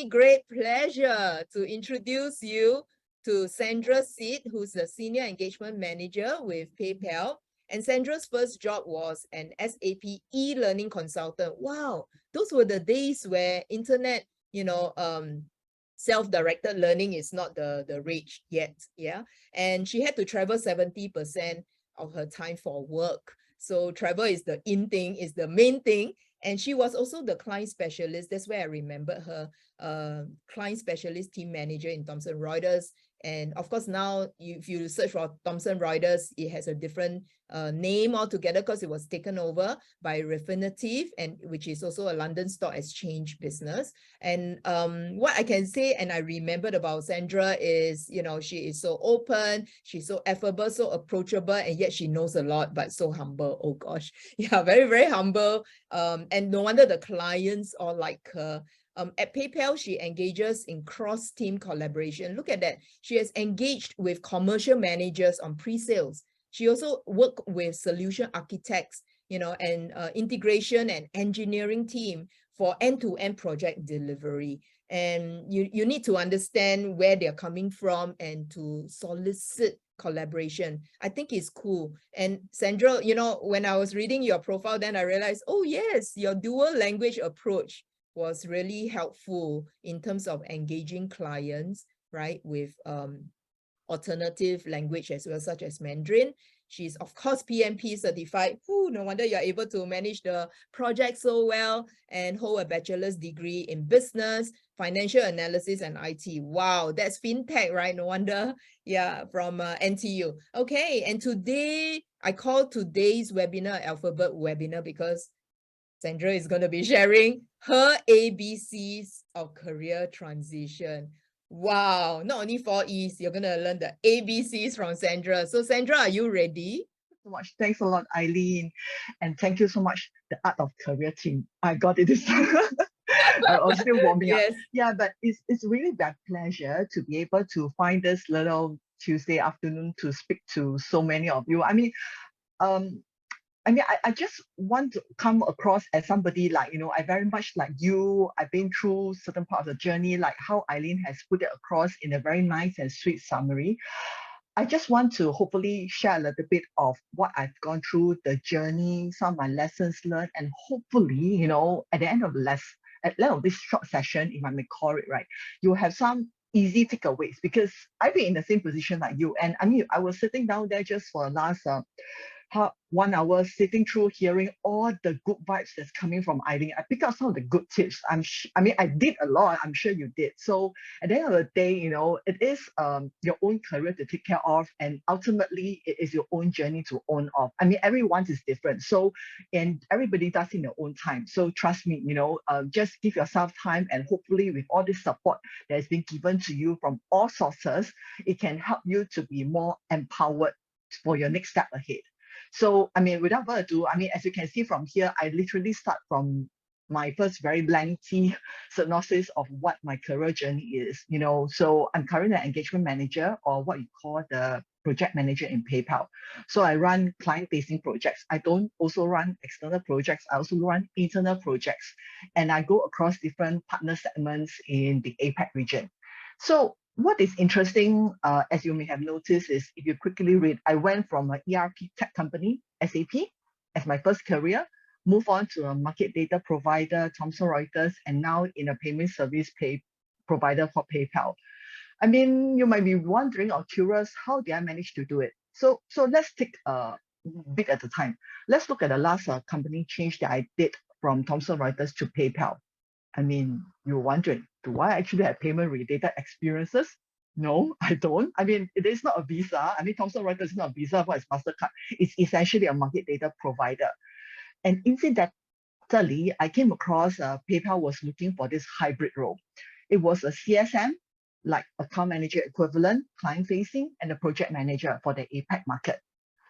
me great pleasure to introduce you to Sandra Seet, who's the Senior Engagement Manager with PayPal. And Sandra's first job was an SAP e-learning consultant. Wow, those were the days where internet, self-directed learning is not the rage yet, yeah? And she had to travel 70% of her time for work. So travel is the in thing, is the main thing. And she was also the client specialist. That's where I remembered her, client specialist team manager in Thomson Reuters. And of course, now if you search for Thomson Reuters, it has a different name altogether because it was taken over by Refinitiv, and which is also a London Stock Exchange business. And what I can say, and I remembered about Sandra is, she is so open, she's so affable, so approachable, and yet she knows a lot, but so humble. Oh gosh, yeah, very, very humble. And no wonder the clients are like her. At PayPal, she engages in cross-team collaboration. Look at that. She has engaged with commercial managers on pre-sales. She also worked with solution architects, and integration and engineering team for end-to-end project delivery. And you need to understand where they're coming from and to solicit collaboration. I think it's cool. And Sandra, when I was reading your profile, then I realized, oh yes, your dual language approach was really helpful in terms of engaging clients, right, with alternative language as well, such as Mandarin. She's, of course, PMP certified. Ooh, no wonder you're able to manage the project so well and hold a bachelor's degree in business, financial analysis, and IT. Wow, that's fintech, right? No wonder. Yeah, from NTU. Okay, and today, I call today's webinar Alphabet webinar because Sandra is going to be sharing her ABCs of career transition. Wow, not only 4 E's, you're going to learn the ABCs from Sandra. So Sandra, are you ready? So much. Thanks a lot, Eileen. And thank you so much, the Art of Career team. I got it this time. I was still warming up. Yeah, but it's really that pleasure to be able to find this little Tuesday afternoon to speak to so many of you. I just want to come across as somebody like, I very much like you. I've been through certain part of the journey, like how Eileen has put it across in a very nice and sweet summary. I just want to hopefully share a little bit of what I've gone through, the journey, some of my lessons learned, and hopefully, at the end of this short session, if I may call it, right, you'll have some easy takeaways, because I've been in the same position like you. And I was sitting down there just for the last 1 hour, sitting through, hearing all the good vibes that's coming from Eileen. I picked up some of the good tips. I did a lot. I'm sure you did. So at the end of the day, it is your own career to take care of, and ultimately it is your own journey to own off. Everyone's is different. So, and everybody does in their own time. So trust me, just give yourself time, and hopefully with all this support that has been given to you from all sources, it can help you to be more empowered for your next step ahead. So, without further ado, as you can see from here, I literally start from my first very lengthy synopsis of what my career journey is, So I'm currently an engagement manager, or what you call the project manager in PayPal. So I run client-facing projects. I don't also run external projects. I also run internal projects. And I go across different partner segments in the APAC region. So what is interesting, as you may have noticed, is if you quickly read, I went from an ERP tech company, SAP, as my first career, move on to a market data provider, Thomson Reuters, and now in a payment service provider for PayPal. You might be wondering or curious, how did I manage to do it? So let's take a bit at a time. Let's look at the last company change that I did from Thomson Reuters to PayPal. You're wondering, do I actually have payment-related experiences? No, I don't. It is not a Visa. Thomson Reuters is not a Visa, but it's MasterCard. It's essentially a market data provider. And incidentally, I came across PayPal was looking for this hybrid role. It was a CSM, like account manager equivalent, client-facing, and a project manager for the APAC market.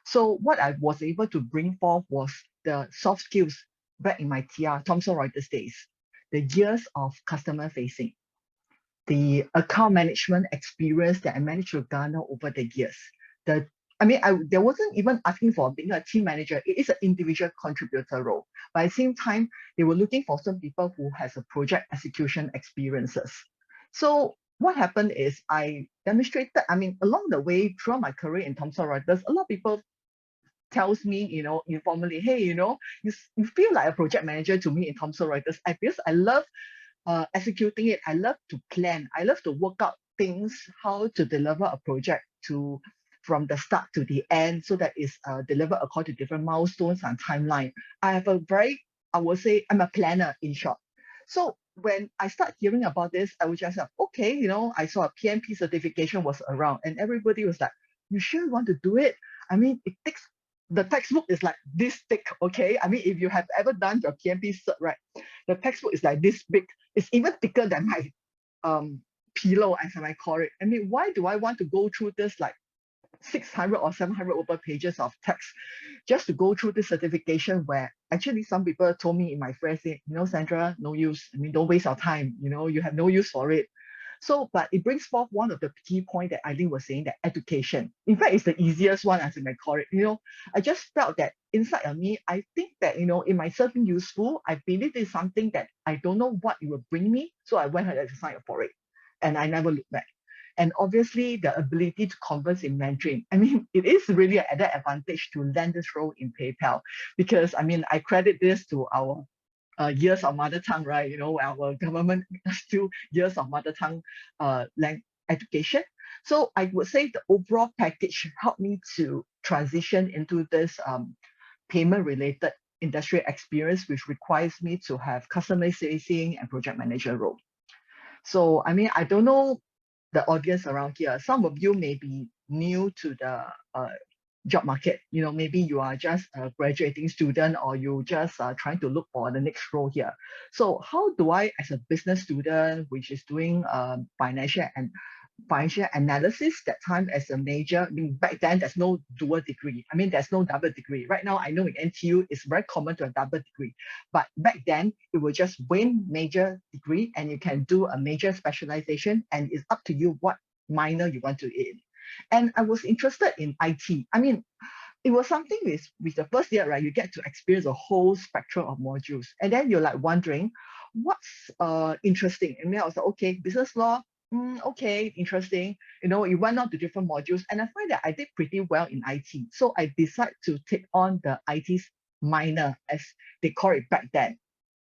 So what I was able to bring forth was the soft skills back in my TR, Thomson Reuters days. The years of customer facing, the account management experience that I managed to garner over the years, the I mean, there wasn't even asking for being a team manager. It is an individual contributor role. But at the same time, they were looking for some people who has a project execution experiences. So what happened is I demonstrated, I mean, along the way throughout my career in Thomson Reuters, a lot of people tells me, informally, hey, you feel like a project manager to me in Thomson Reuters. Because I love executing it. I love to plan. I love to work out things, how to deliver a project from the start to the end, so that it's delivered according to different milestones and timeline. I would say I'm a planner in short. So when I start hearing about this, I was just like, okay, I saw a PMP certification was around and everybody was like, you sure want to do it? I mean, the textbook is like this thick, okay? I mean, if you have ever done your PMP cert, right, the textbook is like this big. It's even thicker than my pillow, as I might call it. I mean, why do I want to go through this like 600 or 700 over pages of text just to go through this certification, where actually some people told me in my friends, say, Sandra, no use. I mean, don't waste our time. You have no use for it. So, but it brings forth one of the key points that Eileen was saying, that education. In fact, it's the easiest one, as I might call it. I just felt that inside of me, I think that, it might serve me useful. I believe it's something that I don't know what it will bring me. So I went ahead to sign up for it. And I never looked back. And obviously, the ability to converse in Mandarin. I mean, it is really an added advantage to land this role in PayPal, because I mean, I credit this to our years of mother tongue, right? Our government still years of mother tongue education. So I would say the overall package helped me to transition into this payment-related industry experience, which requires me to have customer facing and project manager role. So I mean, I don't know the audience around here. Some of you may be new to the job market. Maybe you are just a graduating student, or you just trying to look for the next role here. So how do I, as a business student, which is doing financial analysis that time as a major, I mean, back then there's no dual degree. I mean, there's no double degree. Right now, I know in NTU it's very common to a double degree, but back then it was just one major degree and you can do a major specialization, and it's up to you what minor you want to in. And I was interested in IT. I mean, it was something with the first year, right? You get to experience a whole spectrum of modules, and then you're like wondering what's interesting. And then I was like, okay, business law, okay, interesting. You went on to different modules, and I find that I did pretty well in IT. So I decided to take on the IT minor, as they call it back then.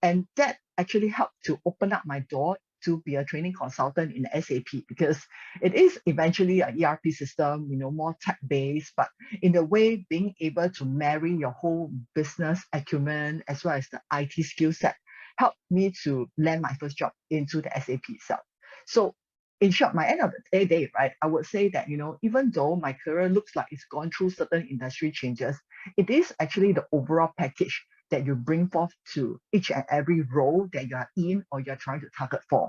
And that actually helped to open up my door to be a training consultant in SAP, because it is eventually an ERP system, more tech-based, but in the way being able to marry your whole business acumen as well as the IT skill set helped me to land my first job into the SAP itself. So in short, my end of the day, right, I would say that, even though my career looks like it's gone through certain industry changes, it is actually the overall package that you bring forth to each and every role that you are in or you're trying to target for.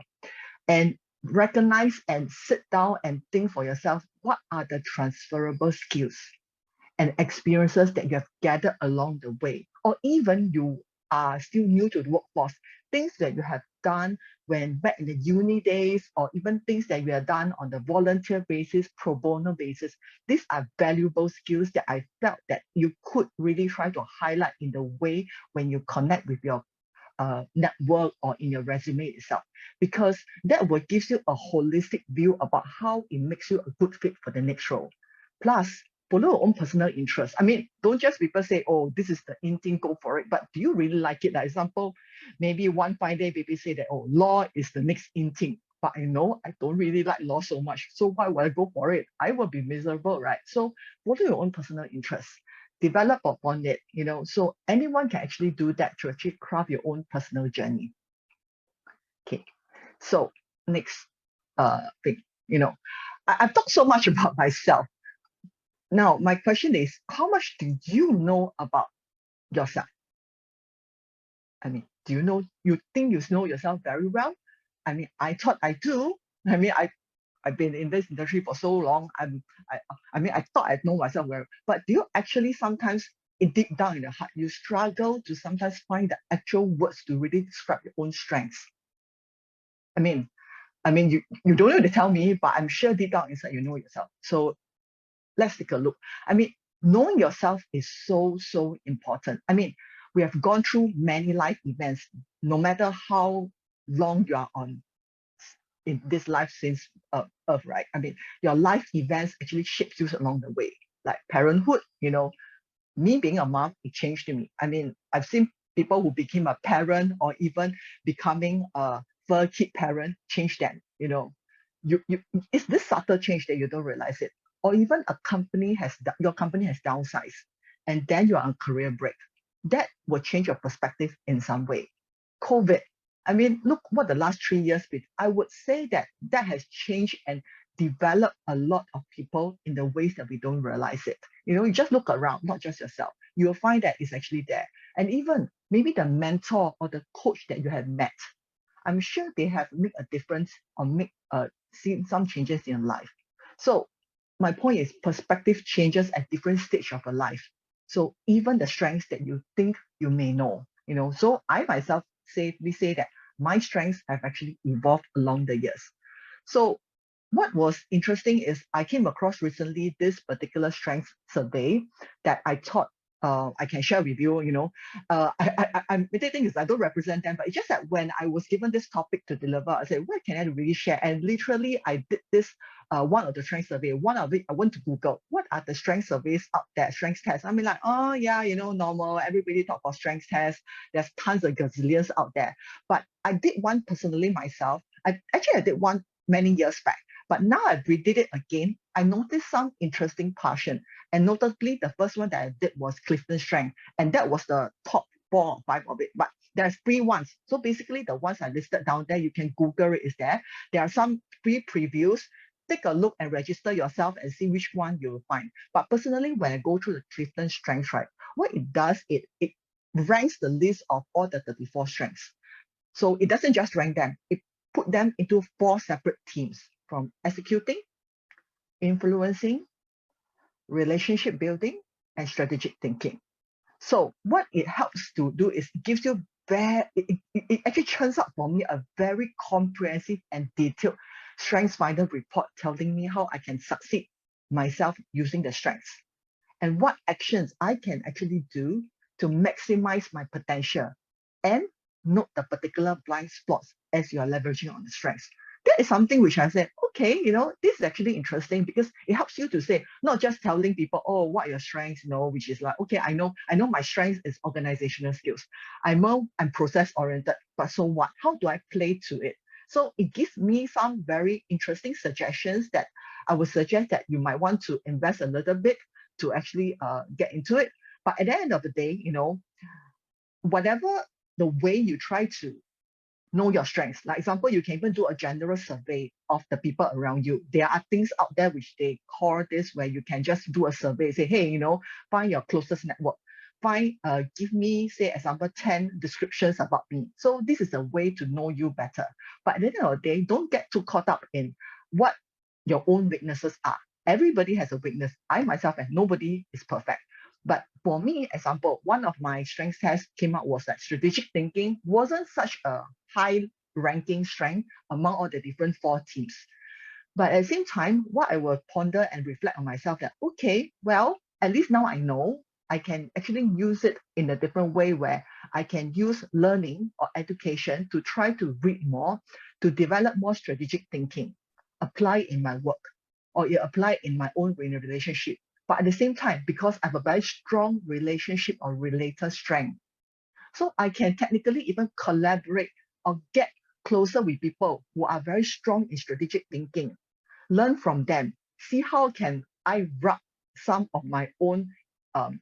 And recognize and sit down and think for yourself, what are the transferable skills and experiences that you have gathered along the way, or even you are still new to the workforce, things that you have done when back in the uni days, or even things that you have done on the volunteer basis, pro bono basis. These are valuable skills that I felt that you could really try to highlight in the way when you connect with your network or in your resume itself, because that will give you a holistic view about how it makes you a good fit for the next role. Plus, follow your own personal interest. I mean, don't just people say, oh, this is the in thing, go for it. But do you really like it? For example, maybe one fine day, people say that, oh, law is the next in thing. But I know I don't really like law so much. So why would I go for it? I will be miserable, right? So follow your own personal interest. Develop upon it, so anyone can actually do that to actually craft your own personal journey. Okay, so next thing, I've talked so much about myself. Now, my question is, how much do you know about yourself? I mean, you think you know yourself very well? I mean, I thought I do. I mean, I've been in this industry for so long. I thought I know myself well. But do you actually sometimes, deep down in the heart, you struggle to sometimes find the actual words to really describe your own strengths? I mean, you don't need to tell me, but I'm sure deep down inside you know yourself. So let's take a look. I mean, knowing yourself is so, so important. I mean, we have gone through many life events, no matter how long you are on in this life since Earth, right? I mean, your life events actually shapes you along the way. Like parenthood, you know, me being a mom, it changed me. I mean, I've seen people who became a parent or even becoming a fur kid parent change them, you know. It's this subtle change that you don't realize it. Or even a company your company has downsized and then you're on career break. That will change your perspective in some way. COVID, I mean, look what the last 3 years been. I would say that that has changed and developed a lot of people in the ways that we don't realize it. You know, you just look around, not just yourself. You'll find that it's actually there. And even maybe the mentor or the coach that you have met, I'm sure they have made a difference or seen some changes in life. So my point is perspective changes at different stage of your life. So even the strengths that you think you may know, you know, so I myself we say that my strengths have actually evolved along the years. So what was interesting is I came across recently this particular strength survey that I thought I can share with you. You know, I'm meditating is I don't represent them, but it's just that when I was given this topic to deliver, I said, what can I really share? And literally, I did this one of the strength survey. One of it, I went to Google. What are the strength surveys out there? Strength tests. I mean, like, oh yeah, you know, normal. Everybody talk about strength tests. There's tons of gazillions out there. But I did one personally myself. I did one many years back. But now I redid it again. I noticed some interesting portion. And notably, the first one that I did was Clifton Strength. And that was the top 4 or 5 of it. But there's free ones. So basically, the ones I listed down there, you can Google it, is there. There are some free previews. Take a look and register yourself and see which one you will find. But personally, when I go through the Clifton Strength, right, what it does, it ranks the list of all the 34 strengths. So it doesn't just rank them. It put them into 4 separate teams, from executing, influencing, relationship building, and strategic thinking. So what it helps to do is it gives you it actually turns out for me a very comprehensive and detailed strengths finder report telling me how I can succeed myself using the strengths and what actions I can actually do to maximize my potential and note the particular blind spots as you are leveraging on the strengths. That is something which I said, okay, you know, this is actually interesting because it helps you to say, not just telling people, oh, what are your strengths, you know, which is like, okay, I know my strength is organizational skills. I'm process oriented, but so what? How do I play to it? So it gives me some very interesting suggestions that I would suggest that you might want to invest a little bit to actually get into it. But at the end of the day, you know, whatever the way you try to know your strengths. Like example, you can even do a general survey of the people around you. There are things out there which they call this where you can just do a survey, say, hey, you know, find your closest network. Give me, say, example, 10 descriptions about me. So this is a way to know you better. But at the end of the day, don't get too caught up in what your own weaknesses are. Everybody has a weakness. I myself and nobody is perfect. But for me, example, one of my strengths tests came out was that strategic thinking wasn't such a high ranking strength among all the different 4 teams. But at the same time, what I will ponder and reflect on myself that, okay, well, at least now I know I can actually use it in a different way where I can use learning or education to try to read more, to develop more strategic thinking, apply in my work, or apply in my own relationship. But at the same time, because I have a very strong relationship or related strength, so I can technically even collaborate or get closer with people who are very strong in strategic thinking, learn from them, see how can I rub some of my own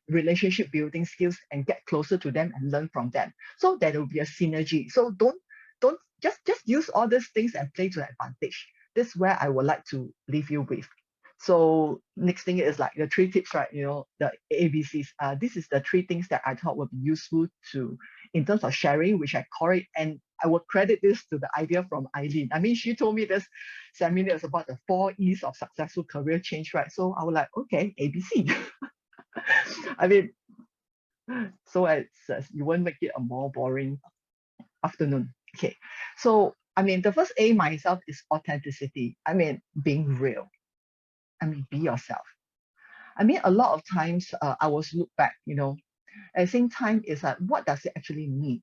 relationship building skills and get closer to them and learn from them. So there will be a synergy. So don't just use all these things and play to the advantage. This is where I would like to leave you with. So next thing is like the 3 tips, right? You know, the ABCs. This is the 3 things that I thought would be useful to in terms of sharing, which I call it, and I will credit this to the idea from Eileen. I mean, she told me this seminar is about the 4 E's of successful career change, right? So I was like, okay, ABC. I mean, so you won't make it a more boring afternoon. Okay, so I mean, the first A myself is authenticity. I mean, being real. I mean, be yourself. I mean, a lot of times I was look back, you know, at the same time, it's like, what does it actually mean?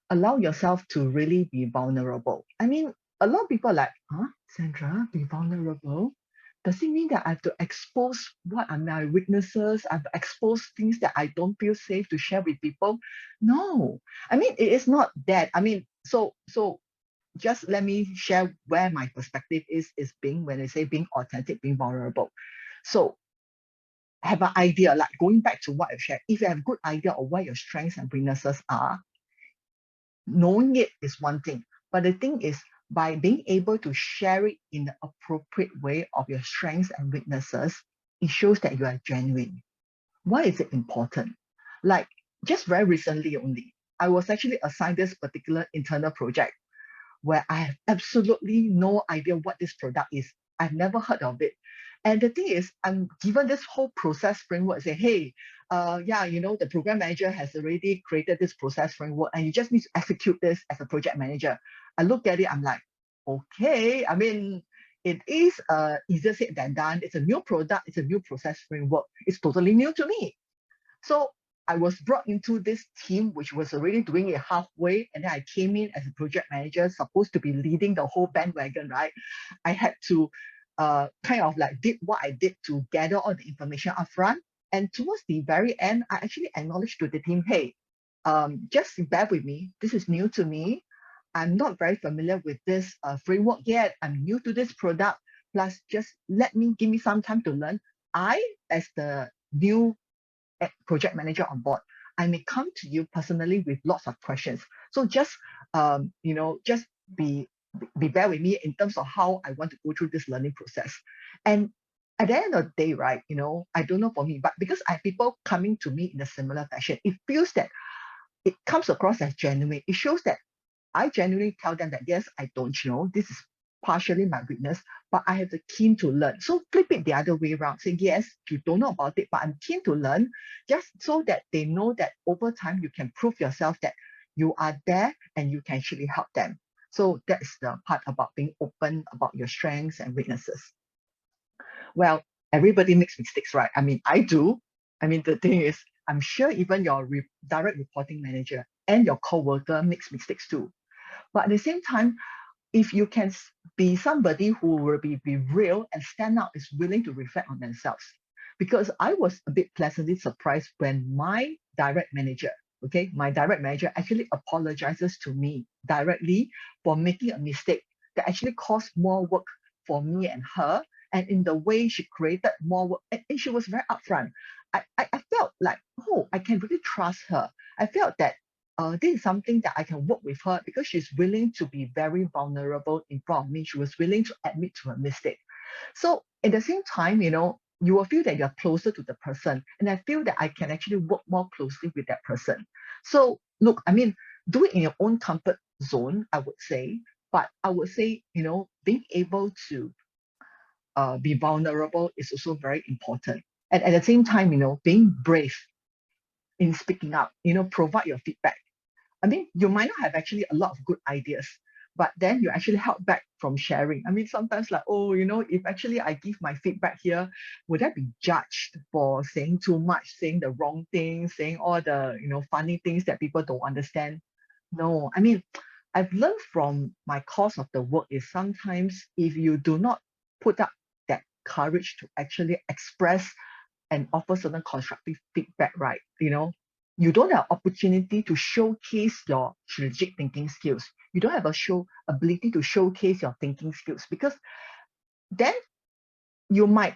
Allow yourself to really be vulnerable. I mean, a lot of people are like, huh, Sandra, be vulnerable? Does it mean that I have to expose what are my weaknesses? I have to expose things that I don't feel safe to share with people? No, I mean, it is not that. I mean, so just let me share where my perspective is being, when I say being authentic, being vulnerable. So have an idea, like going back to what I've shared, if you have a good idea of what your strengths and weaknesses are, knowing it is one thing, but the thing is, by being able to share it in the appropriate way of your strengths and weaknesses, it shows that you are genuine. Why is it important? Like, just very recently only, I was actually assigned this particular internal project where I have absolutely no idea what this product is. I've never heard of it. And the thing is, I'm given this whole process framework, say, hey, yeah, you know, the program manager has already created this process framework and you just need to execute this as a project manager. I look at it, I'm like, okay, I mean, it is easier said than done. It's a new product, it's a new process framework. It's totally new to me. So I was brought into this team, which was already doing it halfway. And then I came in as a project manager, supposed to be leading the whole bandwagon, right? I had to kind of like did what I did to gather all the information upfront. And towards the very end, I actually acknowledged to the team, hey, just bear with me. This is new to me. I'm not very familiar with this framework yet. I'm new to this product. Plus, just give me some time to learn. I, as the new project manager on board, I may come to you personally with lots of questions. So just you know, just be bear with me in terms of how I want to go through this learning process. And at the end of the day, right, you know, I don't know for me, but because I have people coming to me in a similar fashion, it feels that it comes across as genuine. It shows that I genuinely tell them that, yes, I don't know. This is partially my weakness, but I have the keen to learn. So flip it the other way around. Say, yes, you don't know about it, but I'm keen to learn, just so that they know that over time you can prove yourself that you are there and you can actually help them. So that's the part about being open about your strengths and weaknesses. Well, everybody makes mistakes, right? I mean, I do. I mean, the thing is, I'm sure even your direct reporting manager and your coworker makes mistakes too. But at the same time, if you can be somebody who will be real and stand out, is willing to reflect on themselves. Because I was a bit pleasantly surprised when my direct manager, okay, my direct manager actually apologizes to me directly for making a mistake that actually caused more work for me and her. And in the way she created more work, and she was very upfront. I felt like, oh, I can really trust her. I felt that this is something that I can work with her because she's willing to be very vulnerable in front of me. She was willing to admit to her mistake. So at the same time, you know, you will feel that you're closer to the person. And I feel that I can actually work more closely with that person. So look, I mean, do it in your own comfort zone, I would say. But I would say, you know, being able to be vulnerable is also very important. And at the same time, you know, being brave in speaking up, you know, provide your feedback. I mean, you might not have actually a lot of good ideas, but then you actually held back from sharing. I mean, sometimes like, oh, you know, if actually I give my feedback here, would I be judged for saying too much, saying the wrong things, saying all the, you know, funny things that people don't understand? No, I mean, I've learned from my course of the work is sometimes if you do not put up that courage to actually express and offer certain constructive feedback, right? You know, you don't have opportunity to showcase your strategic thinking skills. You don't have a ability to showcase your thinking skills because then you might,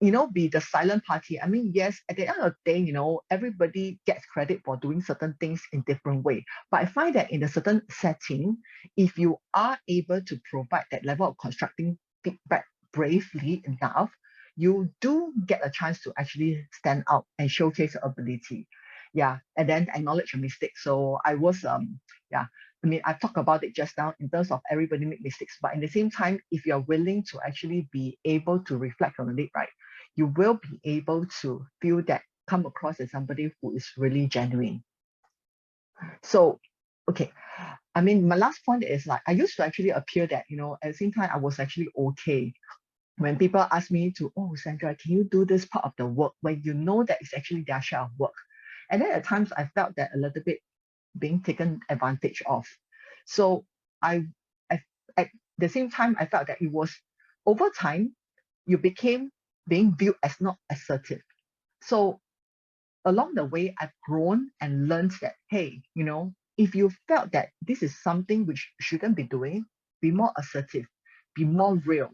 you know, be the silent party. I mean, yes, at the end of the day, you know, everybody gets credit for doing certain things in different way. But I find that in a certain setting, if you are able to provide that level of constructing feedback bravely enough, you do get a chance to actually stand out and showcase your ability. Yeah, and then acknowledge your mistake. So I was yeah, I mean, I talked about it just now in terms of everybody make mistakes, but at the same time, if you're willing to actually be able to reflect on it, right, you will be able to feel that come across as somebody who is really genuine. So, okay, I mean, my last point is like, I used to actually appear that, you know, at the same time, I was actually okay. when people ask me to, oh, Sandra, can you do this part of the work, when you know that it's actually their share of work? And then at times I felt that a little bit being taken advantage of. So I at the same time, I felt that it was over time, you became being viewed as not assertive. So along the way, I've grown and learned that, hey, if you felt that this is something which shouldn't be doing, be more assertive, be more real,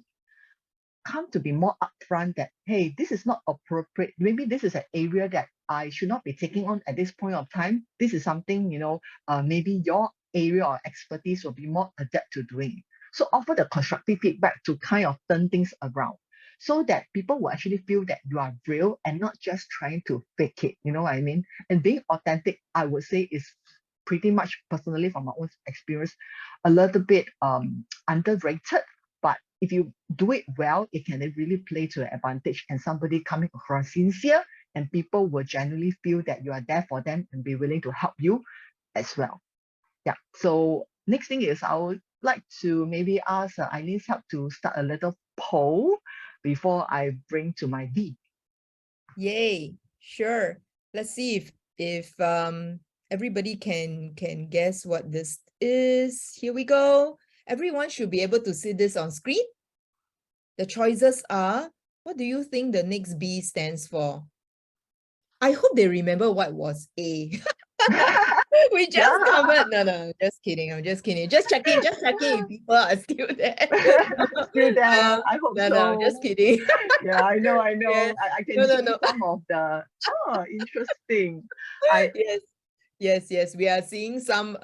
come to be more upfront that, hey, this is not appropriate. Maybe this is an area that I should not be taking on at this point of time. This is something, maybe your area or expertise will be more adept to doing. So offer the constructive feedback to kind of turn things around so that people will actually feel that you are real and not just trying to fake it. You know what I mean? And being authentic, I would say, is pretty much, personally from my own experience, a little bit underrated. But if you do it well, it can really play to your advantage, and somebody coming across sincere, and people will genuinely feel that you are there for them and be willing to help you as well. Yeah. So next thing is, I would like to maybe ask Eileen's help to start a little poll before I bring to my V. Yay, sure. Let's see if everybody can guess what this is. Here we go. Everyone should be able to see this on screen. The choices are, what do you think the next B stands for? I hope they remember what was A. We just covered. No, just kidding. I'm just kidding. Just checking if people are still there. Still there. I hope so. No, just kidding. Yeah, I know. Yes. I can see some of the, interesting. Yes. We are seeing some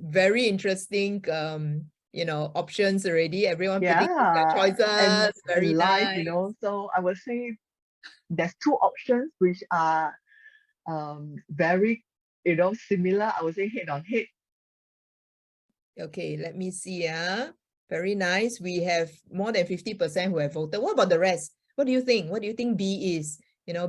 very interesting options already. Everyone putting their choices. Very live, nice. So I would say there's two options which are very similar. I would say head on head. Okay, let me see. Very nice. We have more than 50% who have voted. What about the rest? What do you think? What do you think B is?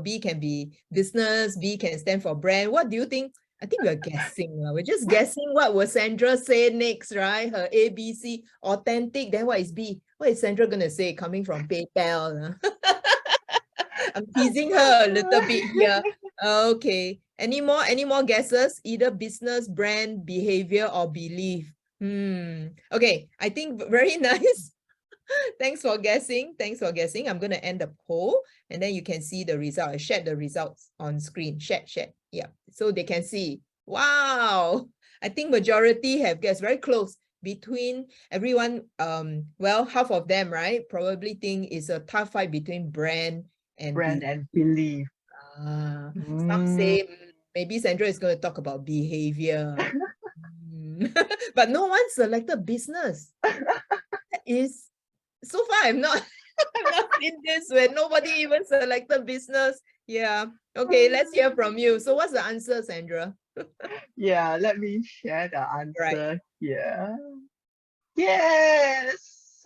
B can be business, B can stand for brand. What do you think? I think we're guessing. We're just guessing what will Sandra say next, right? Her A, B, C, authentic. Then what is B? What is Sandra going to say coming from PayPal? I'm teasing her a little bit here. Okay. Any more guesses? Either business, brand, behavior, or belief. Okay, I think very nice. Thanks for guessing. I'm going to end the poll, and then you can see the result. I shared the results on screen. Share. Yeah, so they can see. Wow, I think majority have guessed. Very close between everyone. Well, half of them, right, probably think it's a tough fight between brand and belief. Some say maybe Sandra is going to talk about behavior. But no one selected business. That is, so far I've not seen this where nobody even selected business. Yeah. Okay, let's hear from you. So what's the answer, Sandra? Yeah, let me share the answer here. Yes.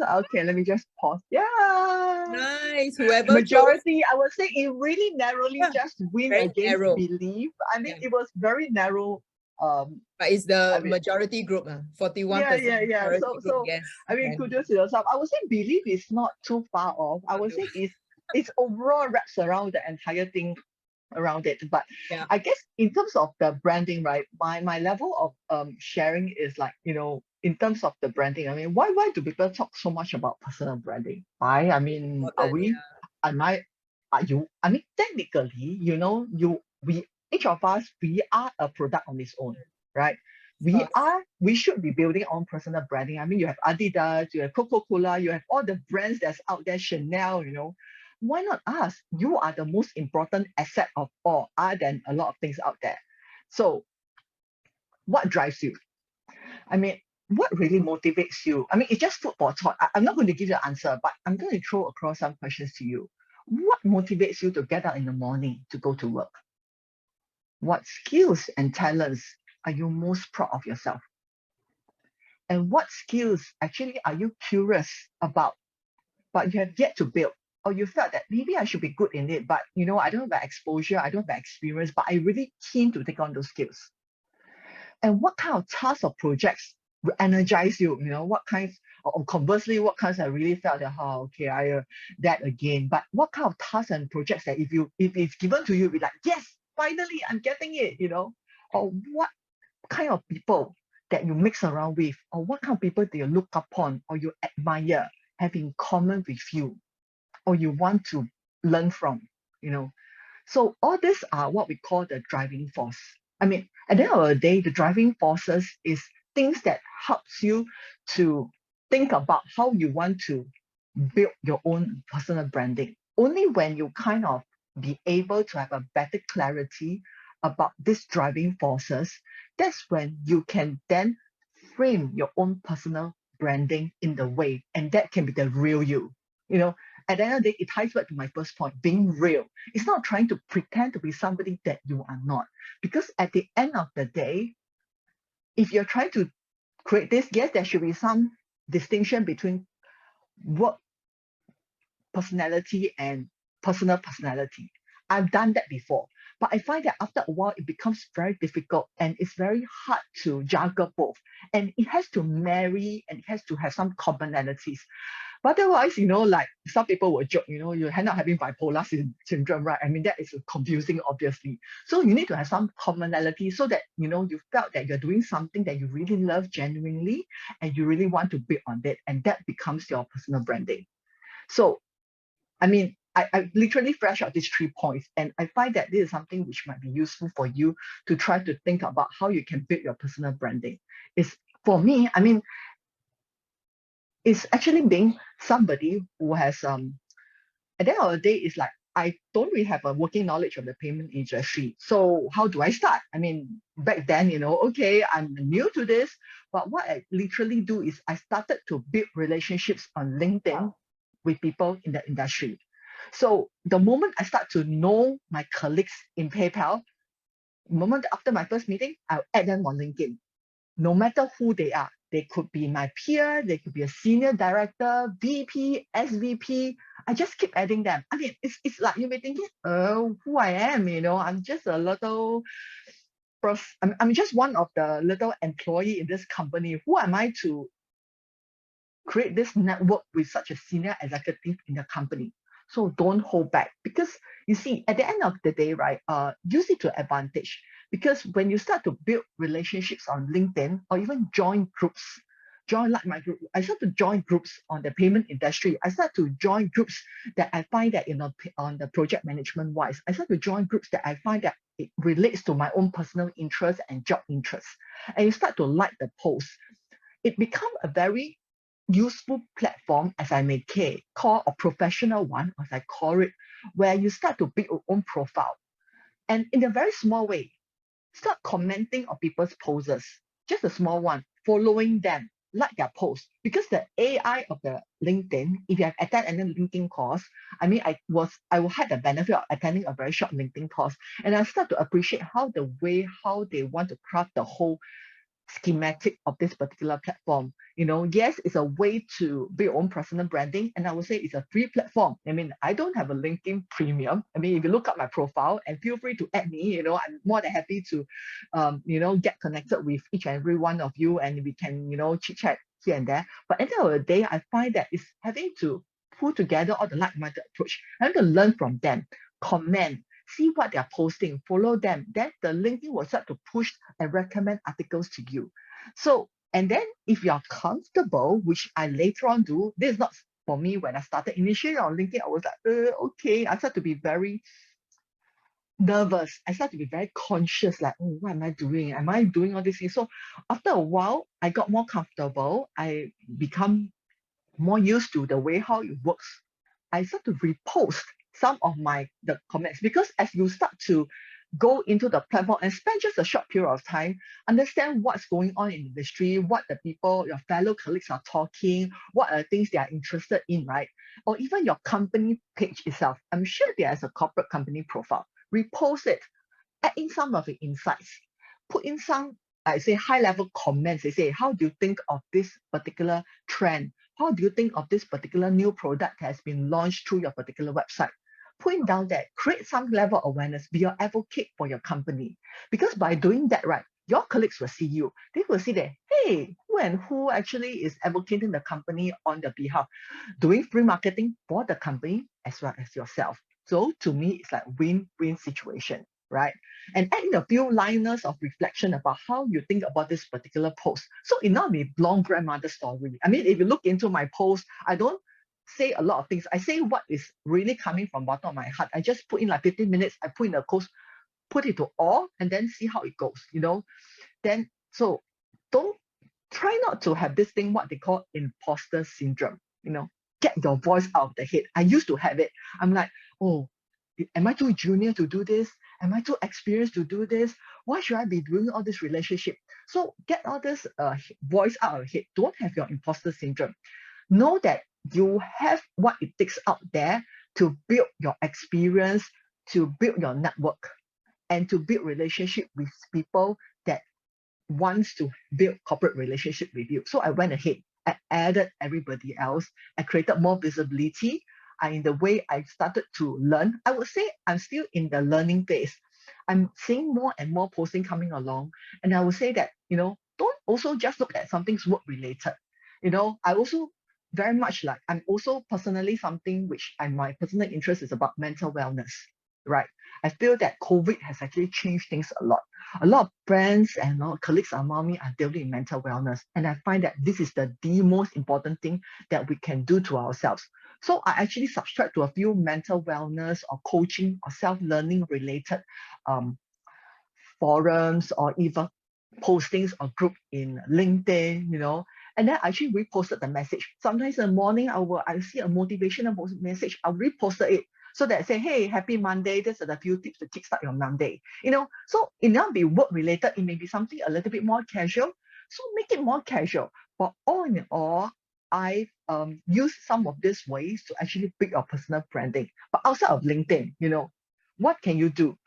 Okay, let me just pause. Yeah. Nice. Whoever majority, I would say it really narrowly just win against narrow. belief. I mean, it was very narrow. But it's the majority group, 41%. Yeah. So I mean, kudos to yourself. I would say belief is not too far off. I would say it's overall wraps around the entire thing around it. But I guess in terms of the branding, right? My level of sharing is like, in terms of the branding. I mean, why do people talk so much about personal branding? Why? I mean, are you? I mean, technically, each of us, we are a product on its own, right? We should be building our own personal branding. I mean, you have Adidas, you have Coca-Cola, you have all the brands that's out there, Chanel, Why not us? You are the most important asset of all, other than a lot of things out there. So what drives you? I mean, what really motivates you? I mean, it's just food for thought. I'm not going to give you an answer, but I'm going to throw across some questions to you. What motivates you to get up in the morning to go to work? What skills and talents are you most proud of yourself? And what skills actually are you curious about, but you have yet to build? Or you felt that maybe I should be good in it, but I don't have the exposure, I don't have the experience, but I'm really keen to take on those skills. And what kind of tasks or projects will energize you? What kinds Or conversely, what kinds I really felt that, oh, okay, that again. But what kind of tasks and projects that if it's given to you, you'll be like, yes, finally, I'm getting it, Or what kind of people that you mix around with, or what kind of people do you look upon or you admire, have in common with you, or you want to learn from, So all these are what we call the driving force. I mean, at the end of the day, the driving forces is things that helps you to think about how you want to build your own personal branding. Only when you kind of be able to have a better clarity about these driving forces, that's when you can then frame your own personal branding in the way, and that can be the real you. At the end of the day, it ties back to my first point, being real. It's not trying to pretend to be somebody that you are not. Because at the end of the day, if you're trying to create this, yes, there should be some distinction between work personality and personal personality. I've done that before, but I find that after a while, it becomes very difficult and it's very hard to juggle both. And it has to marry and it has to have some commonalities. But otherwise, like some people will joke, you end up having bipolar syndrome, right? I mean, that is confusing, obviously. So you need to have some commonality so that, you felt that you're doing something that you really love genuinely and you really want to build on that. And that becomes your personal branding. So, I mean, I literally flash out these 3 points, and I find that this is something which might be useful for you to try to think about how you can build your personal branding. For me, I mean, it's actually being somebody who has at the end of the day, it's like I don't really have a working knowledge of the payment industry. So how do I start? I mean, back then, okay, I'm new to this, but what I literally do is I started to build relationships on LinkedIn with people in the industry. So the moment I start to know my colleagues in PayPal, the moment after my first meeting, I'll add them on LinkedIn. No matter who they are, they could be my peer, they could be a senior director, VP, SVP. I just keep adding them. I mean, it's like you may thinking, who I am, I'm just a little I'm just one of the little employee in this company. Who am I to create this network with such a senior executive in the company? So don't hold back, because you see, at the end of the day, right, use it to advantage. Because when you start to build relationships on LinkedIn or even join groups, like my group, I start to join groups on the payment industry. I start to join groups that I find that, on the project management wise, I start to join groups that I find that it relates to my own personal interests and job interests. And you start to like the post. It becomes a very useful platform, as I may call a professional one, as I call it, where you start to build your own profile. And in a very small way, start commenting on people's posts, just a small one, following them, like their posts. Because the AI of the LinkedIn, if you have attended any LinkedIn course, I mean, I had the benefit of attending a very short LinkedIn course, and I start to appreciate how they want to craft the whole schematic of this particular platform. Yes, it's a way to build your own personal branding, and I would say it's a free platform. I mean, I don't have a LinkedIn premium. I mean, if you look up my profile, and feel free to add me, I'm more than happy to get connected with each and every one of you, and we can chit chat here and there. But at the end of the day, I find that it's having to pull together all the like-minded approach. I have to learn from them, comment, see what they're posting, follow them. Then the LinkedIn will start to push and recommend articles to you. So, and then if you're comfortable, which I later on do, this is not for me. When I started initially on LinkedIn, I was like, okay. I started to be very nervous. I started to be very conscious, like, oh, what am I doing? Am I doing all these things? So after a while, I got more comfortable. I become more used to the way how it works. I start to repost some of the comments, because as you start to go into the platform and spend just a short period of time, understand what's going on in the industry, what the people, your fellow colleagues are talking, what are the things they are interested in, right? Or even your company page itself. I'm sure there's a corporate company profile. Repost it, add in some of the insights, put in some, I say, high-level comments. They say, how do you think of this particular trend? How do you think of this particular new product that has been launched through your particular website? Put down that, create some level of awareness, be your advocate for your company. Because by doing that, right, your colleagues will see you. They will see that, hey, who and who actually is advocating the company on their behalf, doing free marketing for the company as well as yourself. So to me, it's like win-win situation, right? And add in a few liners of reflection about how you think about this particular post. So it not be long grandmother story. I mean, if you look into my post, I don't say a lot of things. I say what is really coming from bottom of my heart. I just put in like 15 minutes, I put in a post, put it to all, and then see how it goes, Then, so don't try not to have this thing, what they call imposter syndrome, get your voice out of the head. I used to have it. I'm like, oh, am I too junior to do this? Am I too experienced to do this? Why should I be doing all this relationship? So get all this voice out of your head. Don't have your imposter syndrome. Know that you have what it takes out there to build your experience, to build your network, and to build relationship with people that wants to build corporate relationship with you. So I went ahead, I added everybody else, I created more visibility. In the way I started to learn, I would say I'm still in the learning phase. I'm seeing more and more posting coming along. And I would say that, don't also just look at something's work related. I also very much like, I'm also personally something which my personal interest is about mental wellness, right? I feel that COVID has actually changed things a lot. A lot of friends and colleagues around me are dealing with mental wellness. And I find that this is the most important thing that we can do to ourselves. So I actually subscribe to a few mental wellness or coaching or self-learning related forums or even postings or group in LinkedIn, and then I actually reposted the message. Sometimes in the morning, I see a motivational message, I'll repost it so that I say, hey, happy Monday. These are the few tips to kickstart your Monday. So it not be work related. It may be something a little bit more casual. So make it more casual. But all in all, I've used some of these ways to actually build your personal branding. But outside of LinkedIn, what can you do?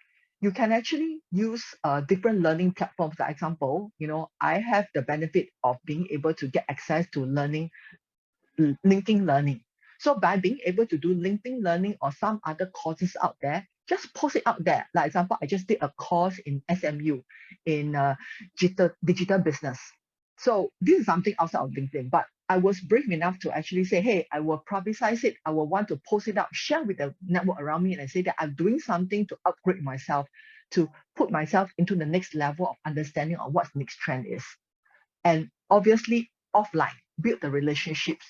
You can actually use different learning platforms. For example, I have the benefit of being able to get access to LinkedIn Learning. So by being able to do LinkedIn Learning or some other courses out there, just post it out there. Like example, I just did a course in SMU in digital business. So this is something outside of LinkedIn, but I was brave enough to actually say, hey, I will publicize it. I will want to post it out, share with the network around me, and I say that I'm doing something to upgrade myself, to put myself into the next level of understanding of what next trend is. And obviously offline, build the relationships,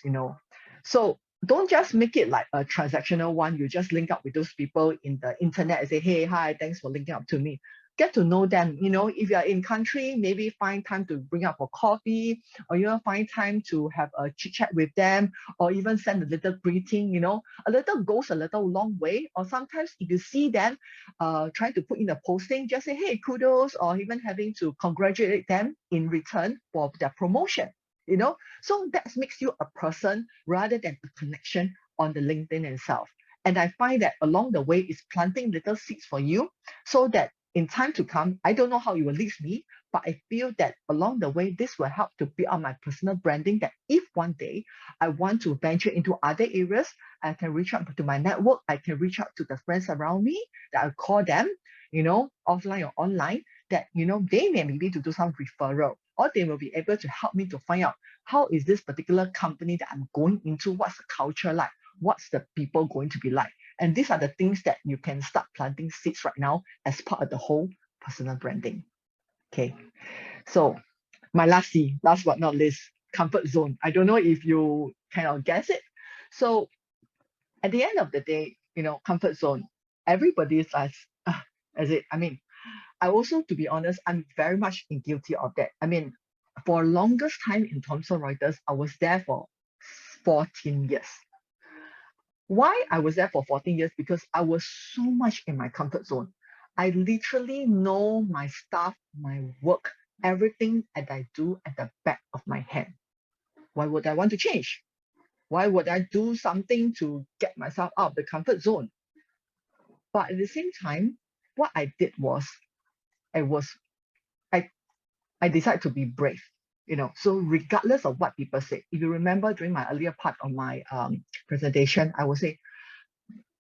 So don't just make it like a transactional one. You just link up with those people in the internet and say, hey, hi, thanks for linking up to me. Get to know them. If you're in country, maybe find time to bring up for coffee, or find time to have a chit chat with them, or even send a little greeting. A little goes a little long way. Or sometimes if you see them trying to put in a posting, just say, hey, kudos, or even having to congratulate them in return for their promotion. So that makes you a person rather than a connection on the LinkedIn itself. And I find that along the way is planting little seeds for you, so that in time to come, I don't know how it will lead me, but I feel that along the way, this will help to build up my personal branding, that if one day I want to venture into other areas, I can reach out to my network, I can reach out to the friends around me, that I call them, offline or online, that, they may maybe to do some referral, or they will be able to help me to find out how is this particular company that I'm going into, what's the culture like, what's the people going to be like. And these are the things that you can start planting seeds right now as part of the whole personal branding. Okay, so my last but not least, comfort zone. I don't know if you kind of guess it. So at the end of the day, comfort zone, everybody is as it. I also, to be honest, I'm very much guilty of that. For longest time in Thomson Reuters, I was there for 14 years. Why I was there for 14 years? Because I was so much in my comfort zone. I literally know my stuff, my work, everything that I do at the back of my hand. Why would I want to change? Why would I do something to get myself out of the comfort zone? But at the same time, what I did was, I decided to be brave. So regardless of what people say, if you remember during my earlier part of my presentation, I would say,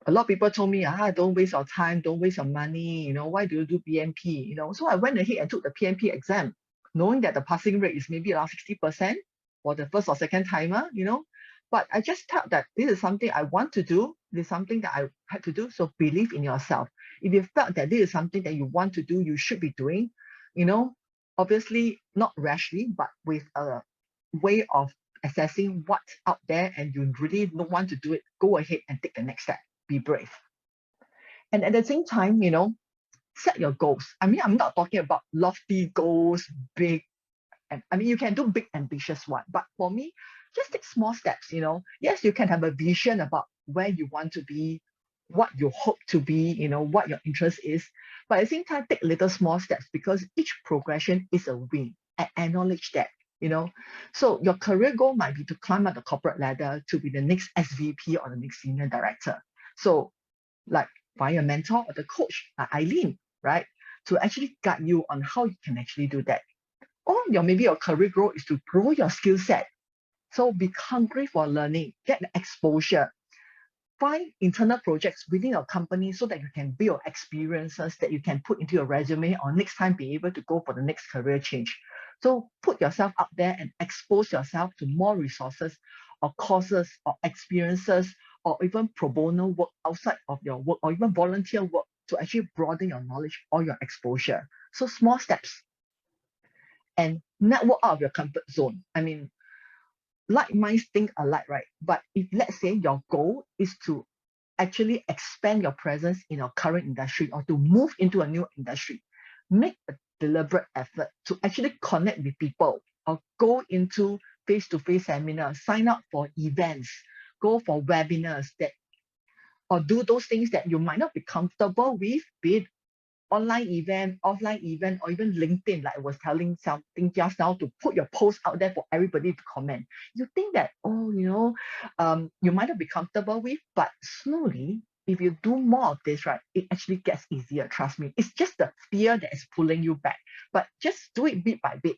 A lot of people told me, don't waste your time, don't waste your money, why do you do PMP? So I went ahead and took the PMP exam, knowing that the passing rate is maybe around 60% for the first or second timer, But I just felt that this is something I want to do, this is something that I had to do. So believe in yourself. If you felt that this is something that you want to do, you should be doing, obviously not rashly, but with a way of assessing what's out there and you really don't want to do it, go ahead and take the next step. Be brave. And at the same time, set your goals. I mean, I'm not talking about lofty goals, big, and I mean, you can do big, ambitious one. But for me, just take small steps, Yes, you can have a vision about where you want to be, what you hope to be, what your interest is. But at the same time, take little small steps because each progression is a win. And acknowledge that, So your career goal might be to climb up the corporate ladder to be the next SVP or the next senior director. So like find a mentor or the coach like Eileen, right? To actually guide you on how you can actually do that. Or maybe your career growth is to grow your skill set. So be hungry for learning, get the exposure. Find internal projects within your company so that you can build experiences that you can put into your resume or next time be able to go for the next career change. So put yourself up there and expose yourself to more resources or courses or experiences or even pro bono work outside of your work or even volunteer work to actually broaden your knowledge or your exposure. So small steps. And network out of your comfort zone. I mean, like minds think alike, right? But if let's say your goal is to actually expand your presence in your current industry or to move into a new industry, make a deliberate effort to actually connect with people or go into face-to-face seminars, sign up for events, go for webinars or do those things that you might not be comfortable with, be it online event, offline event, or even LinkedIn, like I was telling something just now, to put your post out there for everybody to comment. You think that, you might not be comfortable with, but slowly, if you do more of this, right, it actually gets easier, trust me. It's just the fear that is pulling you back. But just do it bit by bit.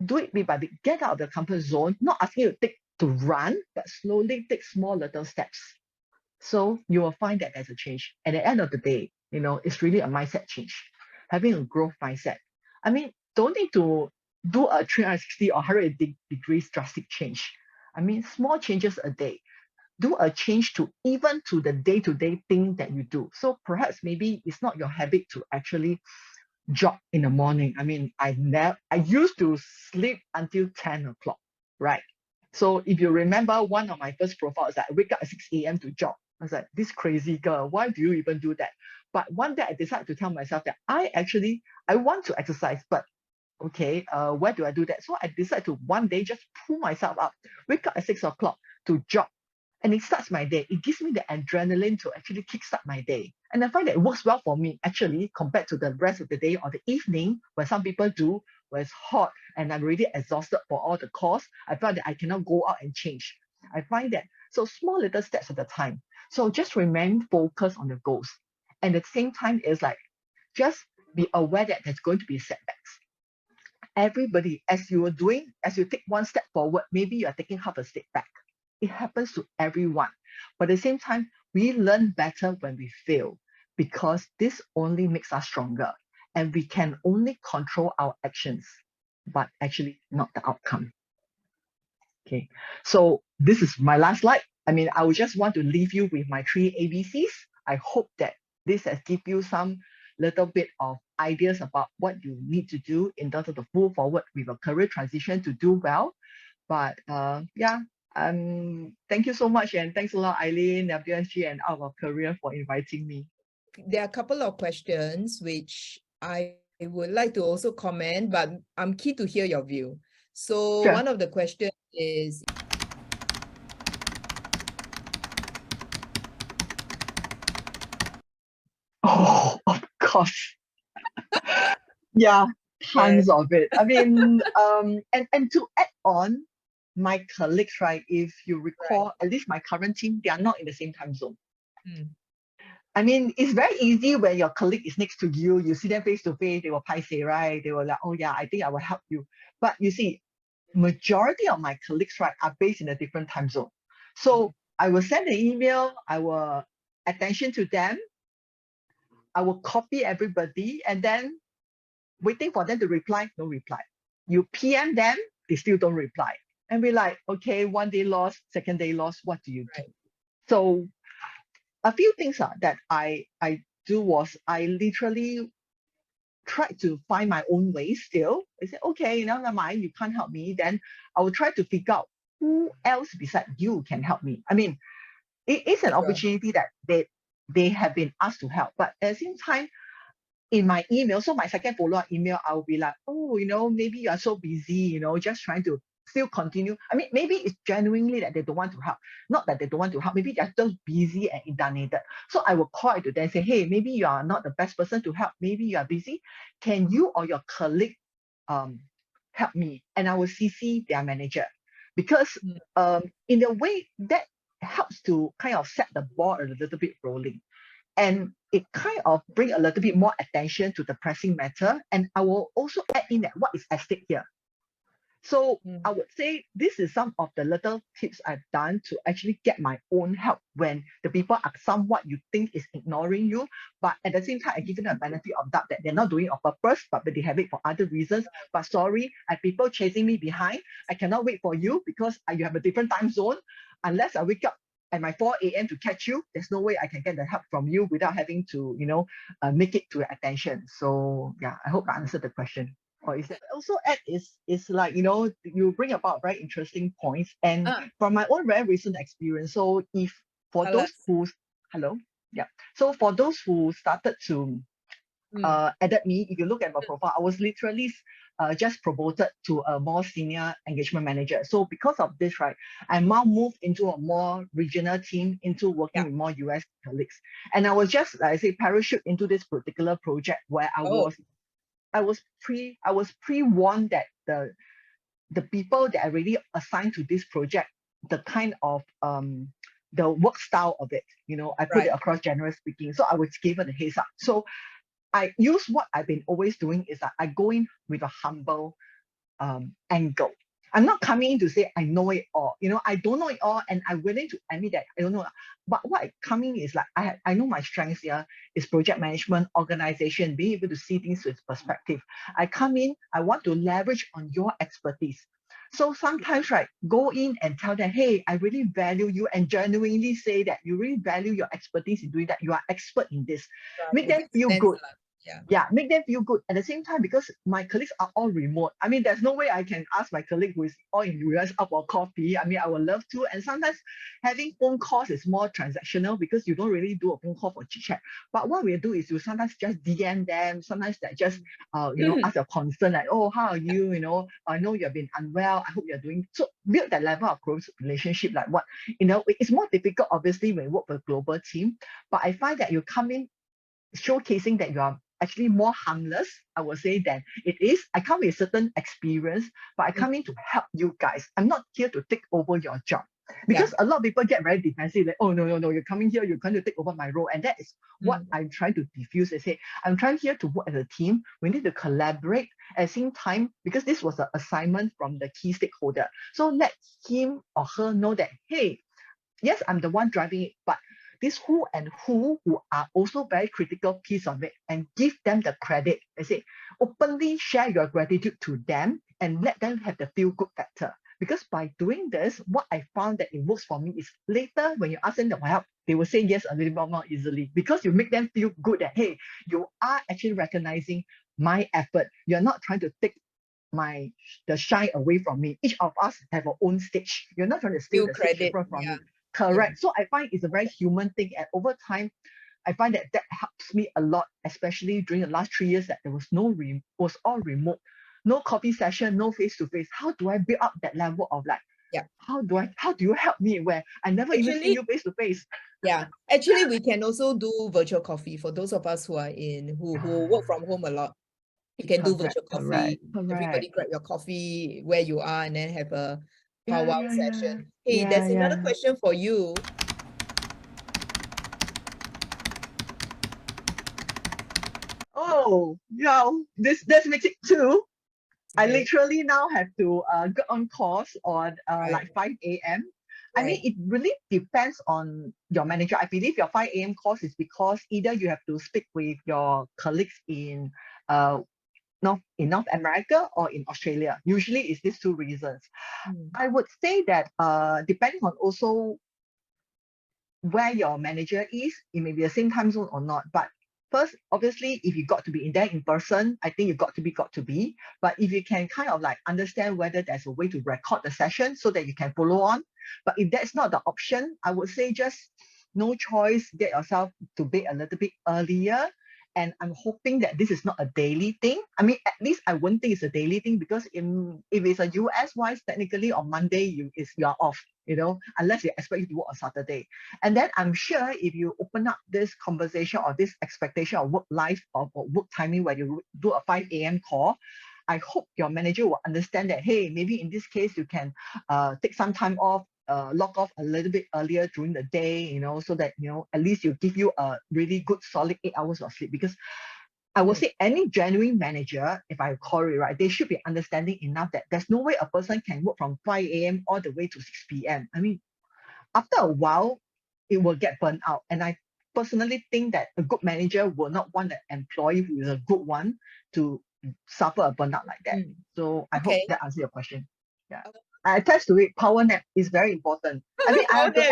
Do it bit by bit. Get out of the comfort zone, not asking you to run, but slowly take small little steps. So you will find that there's a change. At the end of the day, it's really a mindset change, having a growth mindset. I mean, don't need to do a 360 or 100 degrees drastic change. I mean, small changes a day. Do a change to even to the day-to-day thing that you do. So perhaps maybe it's not your habit to actually jog in the morning. I mean, I used to sleep until 10 o'clock, right? So if you remember, one of my first profiles that I wake up at 6 a.m. to jog. I was like, this crazy girl, why do you even do that? But one day I decided to tell myself that I want to exercise, but okay, where do I do that? So I decided to one day just pull myself up, wake up at 6 o'clock to jog. And it starts my day. It gives me the adrenaline to actually kickstart my day. And I find that it works well for me, actually, compared to the rest of the day or the evening, where some people do, where it's hot and I'm really exhausted for all the course. I felt that I cannot go out and change. I find that, so small little steps at a time. So just remain focused on the goals. And at the same time, it's like, just be aware that there's going to be setbacks. Everybody, as you take one step forward, maybe you are taking half a step back. It happens to everyone. But at the same time, we learn better when we fail because this only makes us stronger and we can only control our actions, but actually not the outcome. Okay, so this is my last slide. I mean, I would just want to leave you with my 3 ABCs. I hope that this has given you some little bit of ideas about what you need to do in terms of the move forward with a career transition to do well. But thank you so much, and thanks a lot, Eileen, WSG, and Out of Career for inviting me. There are a couple of questions which I would like to also comment, but I'm keen to hear your view. So Sure. one of the questions is, oh, of course. Yeah, tons of it. I mean, and to add on, my colleagues, right, if you recall, at least my current team, they are not in the same time zone. I mean, it's very easy when your colleague is next to you, you see them face to face, they will paiseh, right? They will like, oh yeah, I think I will help you. But you see, majority of my colleagues, right, are based in a different time zone. So I will send an email, I will attention to them. I will copy everybody and then waiting for them to reply, no reply. You PM them, they still don't reply. And we're like, okay, one day lost, second day lost, what do you do? Right. So a few things that I do was I literally tried to find my own way still. I said, okay, never mind, you can't help me. Then I will try to figure out who else beside you can help me. I mean, it is an Sure. opportunity that they have been asked to help. But at the same time, in my email, so my second follow-up email, I'll be like, oh, maybe you are so busy, just trying to still continue. I mean, maybe it's genuinely that they don't want to help. Not that they don't want to help, maybe they're just busy and inundated. So I will call to them and say, hey, maybe you are not the best person to help. Maybe you are busy. Can you or your colleague help me? And I will CC their manager. Because in a way, that helps to kind of set the ball a little bit rolling. And it kind of bring a little bit more attention to the pressing matter. And I will also add in that what is at stake here. So I would say this is some of the little tips I've done to actually get my own help when the people are somewhat you think is ignoring you, but at the same time, I give them a benefit of doubt that they're not doing it on purpose, but they have it for other reasons. But sorry, I have people chasing me behind. I cannot wait for you because you have a different time zone. Unless I wake up at my 4 a.m. to catch you, there's no way I can get the help from you without having to, make it to your attention. So yeah, I hope I answered the question. Or is that also add is like, you bring about very interesting points. And from my own very recent experience, so if for those who, so for those who started to added me, if you look at my profile, I was literally just promoted to a more senior engagement manager. So because of this, right, I now moved into a more regional team, into working with more US colleagues. And I was just, like I say, parachute into this particular project where I was pre-warned that the people that are really assigned to this project, the kind of the work style of it, I put it across general speaking. So I was given a heads up. So I use what I've been always doing is that I go in with a humble angle. I'm not coming in to say I know it all. I don't know it all, and I'm willing to admit that I don't know. But what I come in is like I know my strengths here is project management, organization, being able to see things with perspective. I come in, I want to leverage on your expertise. So sometimes, right, go in and tell them, hey, I really value you, and genuinely say that you really value your expertise in doing that. You are expert in this. Make them feel good. Yeah, make them feel good at the same time, because my colleagues are all remote. I mean, there's no way I can ask my colleague who is all in US up for coffee. I mean, I would love to. And sometimes having phone calls is more transactional because you don't really do a phone call for chit chat. But what we do is you sometimes just DM them. Sometimes they just, ask a concern like, oh, how are you? I know you've been unwell. I hope you're doing. So build that level of close relationship. Like what, it's more difficult, obviously, when you work with a global team. But I find that you come in showcasing that you are actually more harmless, I would say, than it is. I come with a certain experience, but I come in to help you guys. I'm not here to take over your job. Because a lot of people get very defensive, like, oh, no, you're coming here, you're trying to take over my role. And that is what I'm trying to diffuse. I say, I'm trying here to work as a team. We need to collaborate at the same time, because this was an assignment from the key stakeholder. So let him or her know that, hey, yes, I'm the one driving it, but this who are also very critical piece of it, and give them the credit. I say, openly share your gratitude to them and let them have the feel good factor. Because by doing this, what I found that it works for me is later when you ask them for help, they will say yes a little bit more easily, because you make them feel good that, hey, you are actually recognizing my effort. You're not trying to take the shine away from me. Each of us have our own stage. You're not trying to steal the stage from me. Correct. So I find it's a very human thing, and over time, I find that helps me a lot, especially during the last 3 years that there was was all remote, no coffee session, no face-to-face. How do I build up that level of like, how do you help me where I never even see you face-to-face? Yeah, actually, we can also do virtual coffee for those of us who are who work from home a lot. You can do virtual coffee. Everybody grab your coffee where you are and then have a powwow session. Hey, there's another question for you. Oh, this makes it two. I literally now have to get on course on like 5 a.m. I mean, it really depends on your manager. I believe your 5 a.m. course is because either you have to speak with your colleagues in North America or in Australia. Usually it's these two reasons. I would say that depending on also where your manager is, it may be the same time zone or not. But first, obviously, if you got to be in there in person, I think you got to be. But if you can kind of like understand whether there's a way to record the session so that you can follow on. But if that's not the option, I would say just no choice, get yourself to bed a little bit earlier. And I'm hoping that this is not a daily thing. I mean, at least I wouldn't think it's a daily thing, because if it's a US wise, technically on Monday you're off, unless they expect you to work on Saturday. And then I'm sure if you open up this conversation or this expectation of work life or work timing where you do a 5 a.m. call, I hope your manager will understand that, hey, maybe in this case you can take some time off, log off a little bit earlier during the day, so that, at least you give you a really good solid 8 hours of sleep. Because I would say any genuine manager, if I call it right, they should be understanding enough that there's no way a person can work from 5 a.m. all the way to 6 p.m. I mean, after a while, it will get burnt out. And I personally think that a good manager will not want an employee who is a good one to suffer a burnout like that. So I hope that answers your question. Yeah. I attach to it. Power nap is very important. I mean, I have to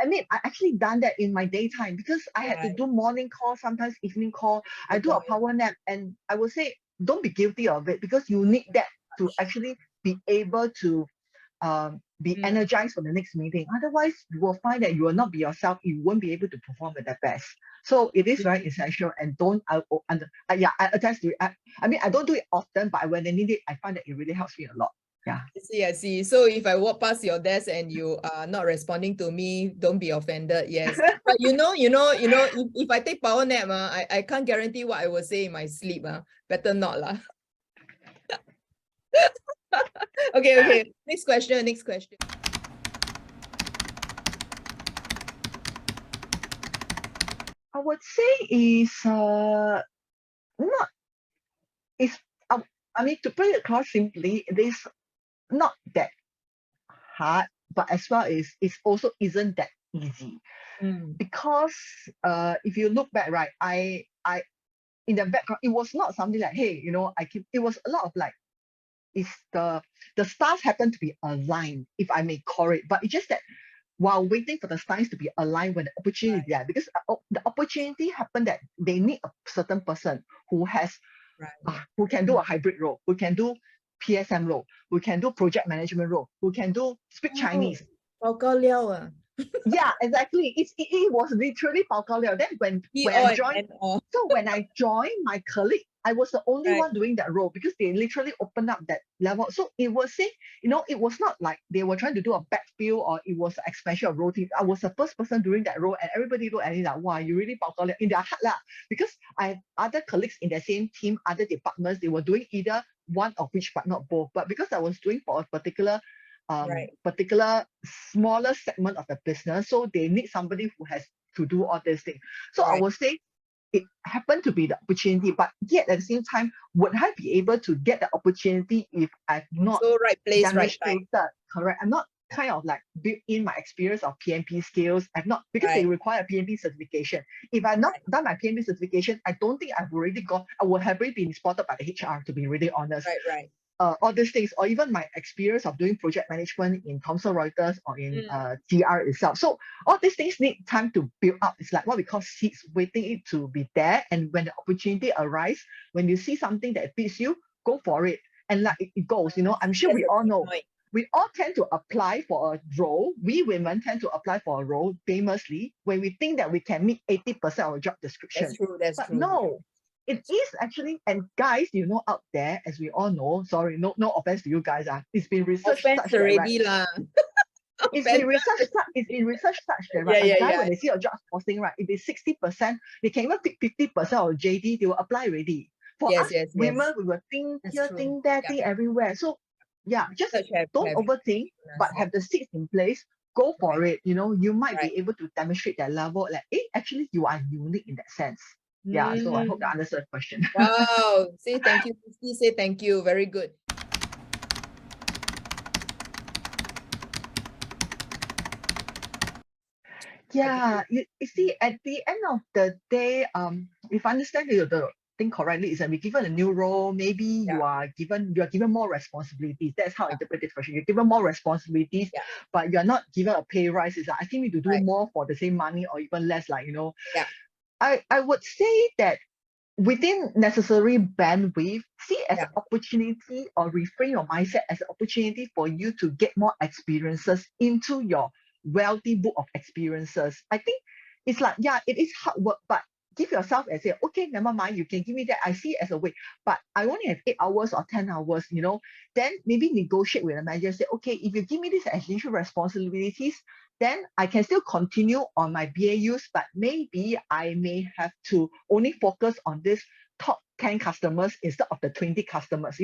admit, I actually done that in my daytime, because I had to do morning call, sometimes evening call. I do a power nap, and I would say don't be guilty of it, because you need that to actually be able to be energized for the next meeting. Otherwise, you will find that you will not be yourself. You won't be able to perform at the best. So it is very essential, and don't I attach to it. I mean, I don't do it often, but when I need it, I find that it really helps me a lot. Yeah. I see. So if I walk past your desk and you are not responding to me, don't be offended. Yes. But if I take power nap, I can't guarantee what I will say in my sleep. Better not lah. Okay. Next question. I would say is I mean, to put it across simply, it is not that hard, but as well as it also isn't that easy. Because if you look back, right, I in the background, it was not something like, hey, it was a lot of like, it's the stars happen to be aligned, if I may call it. But it's just that while waiting for the stars to be aligned when the opportunity is there, because the opportunity happened that they need a certain person who has who can do a hybrid role, who can do PSM role, who can do project management role, who can do speak Chinese. Yeah, exactly. It was literally bao kao liao. Then when I joined, when I joined my colleague, I was the only one doing that role, because they literally opened up that level. So it was it was not like they were trying to do a backfill or it was an expansion of role team. I was the first person doing that role, and everybody looked at me like, wow, you really bao kao liao in their heart lah. Because I had other colleagues in the same team, other departments, they were doing either one of which, but not both. But because I was doing for a particular smaller segment of the business, so they need somebody who has to do all these things. So I would say it happened to be the opportunity, but yet at the same time, would I be able to get the opportunity if I've not demonstrated? Correct. I'm not kind of like built in my experience of PMP skills. I've not, because they require a PMP certification. If I've not done my PMP certification, I don't think I've already got, I would have already been spotted by the HR, to be really honest. All these things, or even my experience of doing project management in Thomson Reuters or in GR itself. So all these things need time to build up. It's like what we call seeds, waiting it to be there. And when the opportunity arises, when you see something that fits you, go for it. And like it goes, I'm sure we all know. We all tend to apply for a role. We women tend to apply for a role famously when we think that we can meet 80% of a job description. That's true. No. It is actually, and guys, out there, as we all know, sorry, no offense to you guys, it's been researched such that, it's been researched such that, right, a guy when they see a job posting, right, if it's 60%, they can even pick 50% of JD, they will apply already. For us women, we will think here, think there, think everywhere. So just don't overthink, but have the seats in place. Go for it. You might be able to demonstrate that level, like, actually you are unique in that sense. Yeah, so I hope that answers the question. Wow. Say thank you. Say thank you. Very good. Yeah, you see, at the end of the day, if I understand the thing correctly, is that we're given a new role, maybe Yeah, you are given more responsibilities. That's how I yeah, interpret this question. You're given more responsibilities, yeah, but you're not given a pay rise. It's like asking me to do right. more for the same money or even less, like, Yeah. I would say that within necessary bandwidth, see as Yeah. an opportunity or reframe your mindset as an opportunity for you to get more experiences into your wealthy book of experiences. I think it's like, yeah, it is hard work, but give yourself and say, okay, never mind, you can give me that. I see it as a way, but I only have 8 hours or 10 hours, then maybe negotiate with the manager, say, okay, if you give me these additional responsibilities, then I can still continue on my BAUs, but maybe I may have to only focus on this top 10 customers instead of the 20 customers,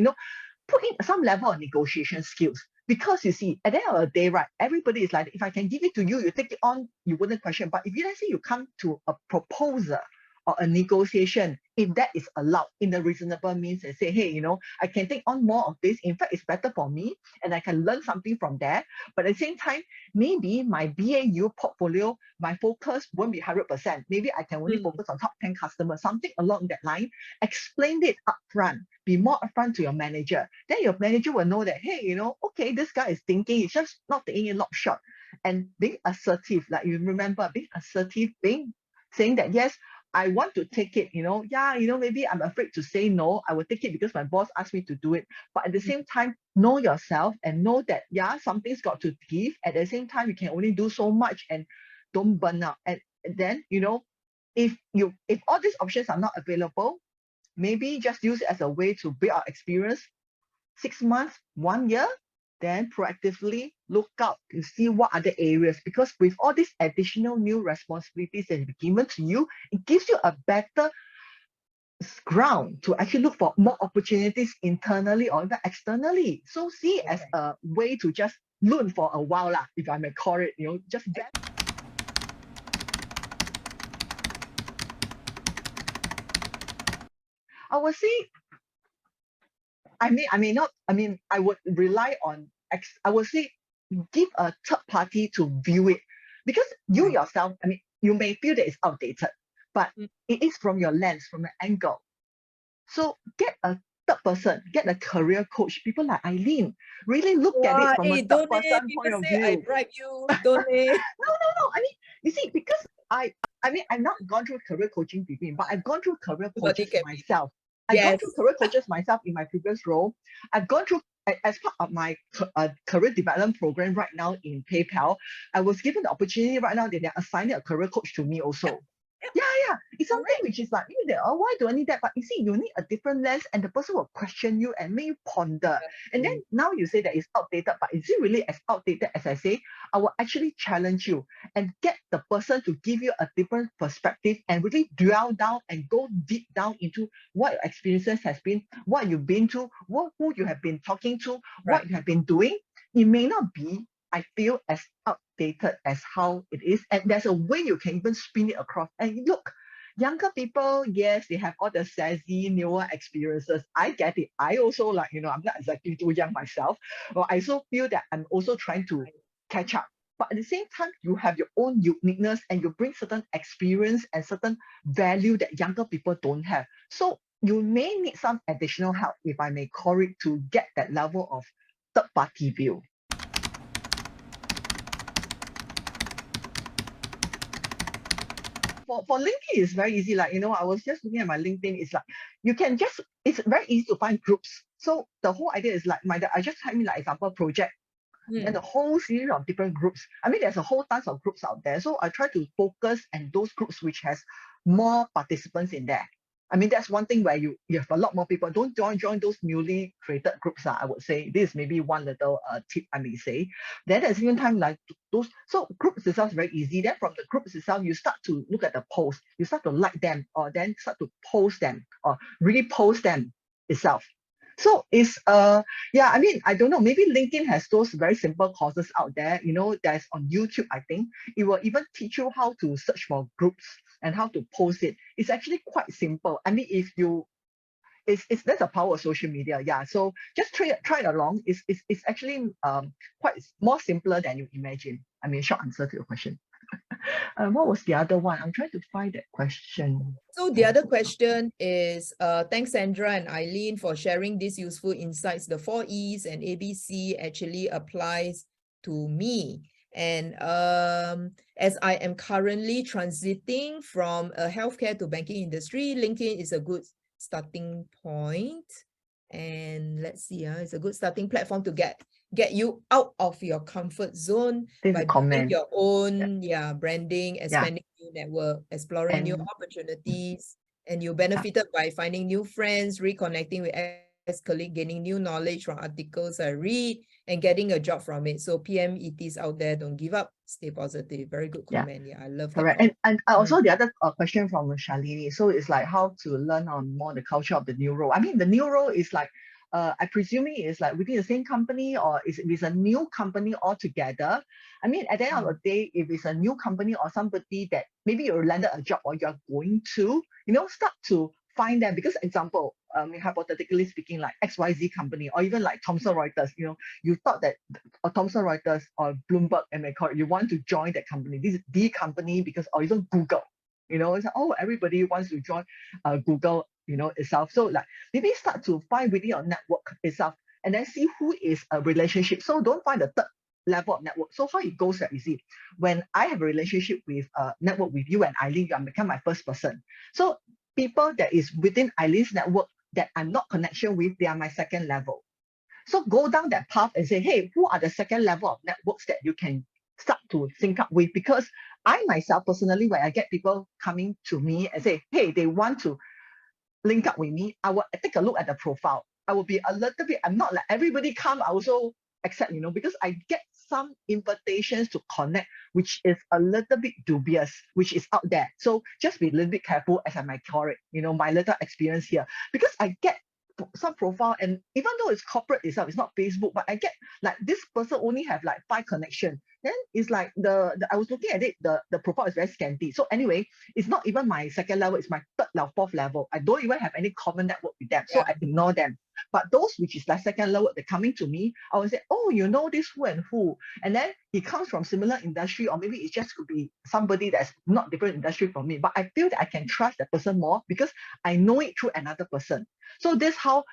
put in some level of negotiation skills. Because you see, at the end of the day, right, everybody is like, if I can give it to you, you take it on, you wouldn't question. But if you, let's say you come to a proposal or a negotiation, if that is allowed in a reasonable means and say, hey, I can take on more of this. In fact, it's better for me and I can learn something from there. But at the same time, maybe my BAU portfolio, my focus won't be 100%. Maybe I can only focus on top 10 customers, something along that line. Explain it upfront. Be more upfront to your manager. Then your manager will know that, hey, okay, this guy is thinking, he's just not taking it lock shot. And being assertive, like you remember, being assertive, saying that, yes, I want to take it, yeah, maybe I'm afraid to say no. I will take it because my boss asked me to do it. But at the same time, know yourself and know that, yeah, something's got to give. At the same time, you can only do so much and don't burn out. And then, if all these options are not available, maybe just use it as a way to build our experience. 6 months, 1 year, then proactively look out to see what other areas, because with all these additional new responsibilities that are given to you, it gives you a better ground to actually look for more opportunities internally or even externally. So see it as a way to just learn for a while, if I may call it, just get. I would say, I would rely on, I would say, give a third party to view it, because you yourself, you may feel that it's outdated, but it is from your lens, from your angle. So get a third person, get a career coach, people like Eileen, really look at it from a third person point of view. I bribe you, don't they? No. You see, because I've not gone through career coaching degree, but I've gone through career coaches myself. I've gone through career coaches myself in my previous role. I've gone through, as part of my career development program right now in PayPal, I was given the opportunity right now that they're assigning a career coach to me also. Yeah. It's something which is like, why do I need that? But you see, you need a different lens, and the person will question you and make you ponder. And then now you say that it's outdated, but is it really as outdated as I say? I will actually challenge you and get the person to give you a different perspective and really dwell down and go deep down into what your experiences has been, what you've been to, who you have been talking to, what you have been doing. It may not be, I feel, as outdated as how it is. And there's a way you can even spin it across. And look, younger people, yes, they have all the savvy, newer experiences. I get it. I also I'm not exactly too young myself. But I also feel that I'm also trying to catch up. But at the same time, you have your own uniqueness and you bring certain experience and certain value that younger people don't have. So you may need some additional help, if I may call it, to get that level of third-party view. For LinkedIn, it's very easy. I was just looking at my LinkedIn. It's like it's very easy to find groups. So the whole idea is I just type in example project, and a whole series of different groups. There's a whole tons of groups out there. So I try to focus on those groups which has more participants in there. That's one thing where you have a lot more people. Don't join those newly created groups. I would say this is maybe one little tip I may say. Then at the same time, those, so groups itself is very easy. Then from the groups itself, you start to look at the posts. You start to like them, or then start to post them, or really post them itself. So it's I don't know, maybe LinkedIn has those very simple courses out there. There's on YouTube, I think. It will even teach you how to search for groups and how to post it. It's actually quite simple. If you that's the power of social media. Yeah. So just try it along. It's actually quite more simpler than you imagine. Short answer to your question. What was the other one? I'm trying to find that question. So the other question is, thanks Sandra and Eileen for sharing these useful insights. The 4 E's and ABC actually applies to me. And as I am currently transiting from a healthcare to banking industry, LinkedIn is a good starting point. And let's see, it's a good starting platform to get you out of your comfort zone This by is a building comment. your own branding, expanding new network, exploring new And opportunities, and you benefited by finding new friends, reconnecting with ex-colleagues, gaining new knowledge from articles I read, and getting a job from it. So PMETs out there, don't give up, stay positive. Very good comment. I love that correct. comment. And also the other question from Shalini. So it's like how to learn on more the culture of the new role. I mean, the new role is like, I presuming it's like within the same company, or is it a new company altogether? I mean, at the end of the day, if it's a new company or somebody that maybe you landed a job or you're going to, start to find them. Because example, hypothetically speaking, like XYZ company, or even like Thomson Reuters, you thought that Thomson Reuters or Bloomberg, you want to join that company. This is the company because, or even Google, it's like, oh, everybody wants to join Google, itself. So like maybe start to find within your network itself and then see who is a relationship. So don't find the third level of network. So how it goes, you see, when I have a relationship with network with you and Eileen, you become my first person. So people that is within Eileen's network that I'm not connection with, they are my second level. So go down that path and say, hey, who are the second level of networks that you can start to sync up with? Because I myself personally, when I get people coming to me and say, hey, they want to link up with me, I will take a look at the profile. I will be a little bit, I'm not like everybody come, I also accept, because I get some invitations to connect, which is a little bit dubious, which is out there. So just be a little bit careful as I might call it, my little experience here, because I get some profile, and even though it's corporate itself, it's not Facebook, but I get like this person only have like 5 connections. Then it's like the I was looking at it, the profile is very scanty. So anyway, it's not even my second level, it's my third level, 4th level. I don't even have any common network with them, so I ignore them. But those which is like second level, they're coming to me, I will say, oh, this who and who, and then he comes from similar industry, or maybe it just could be somebody that's not different industry from me, but I feel that I can trust that person more because I know it through another person. So this how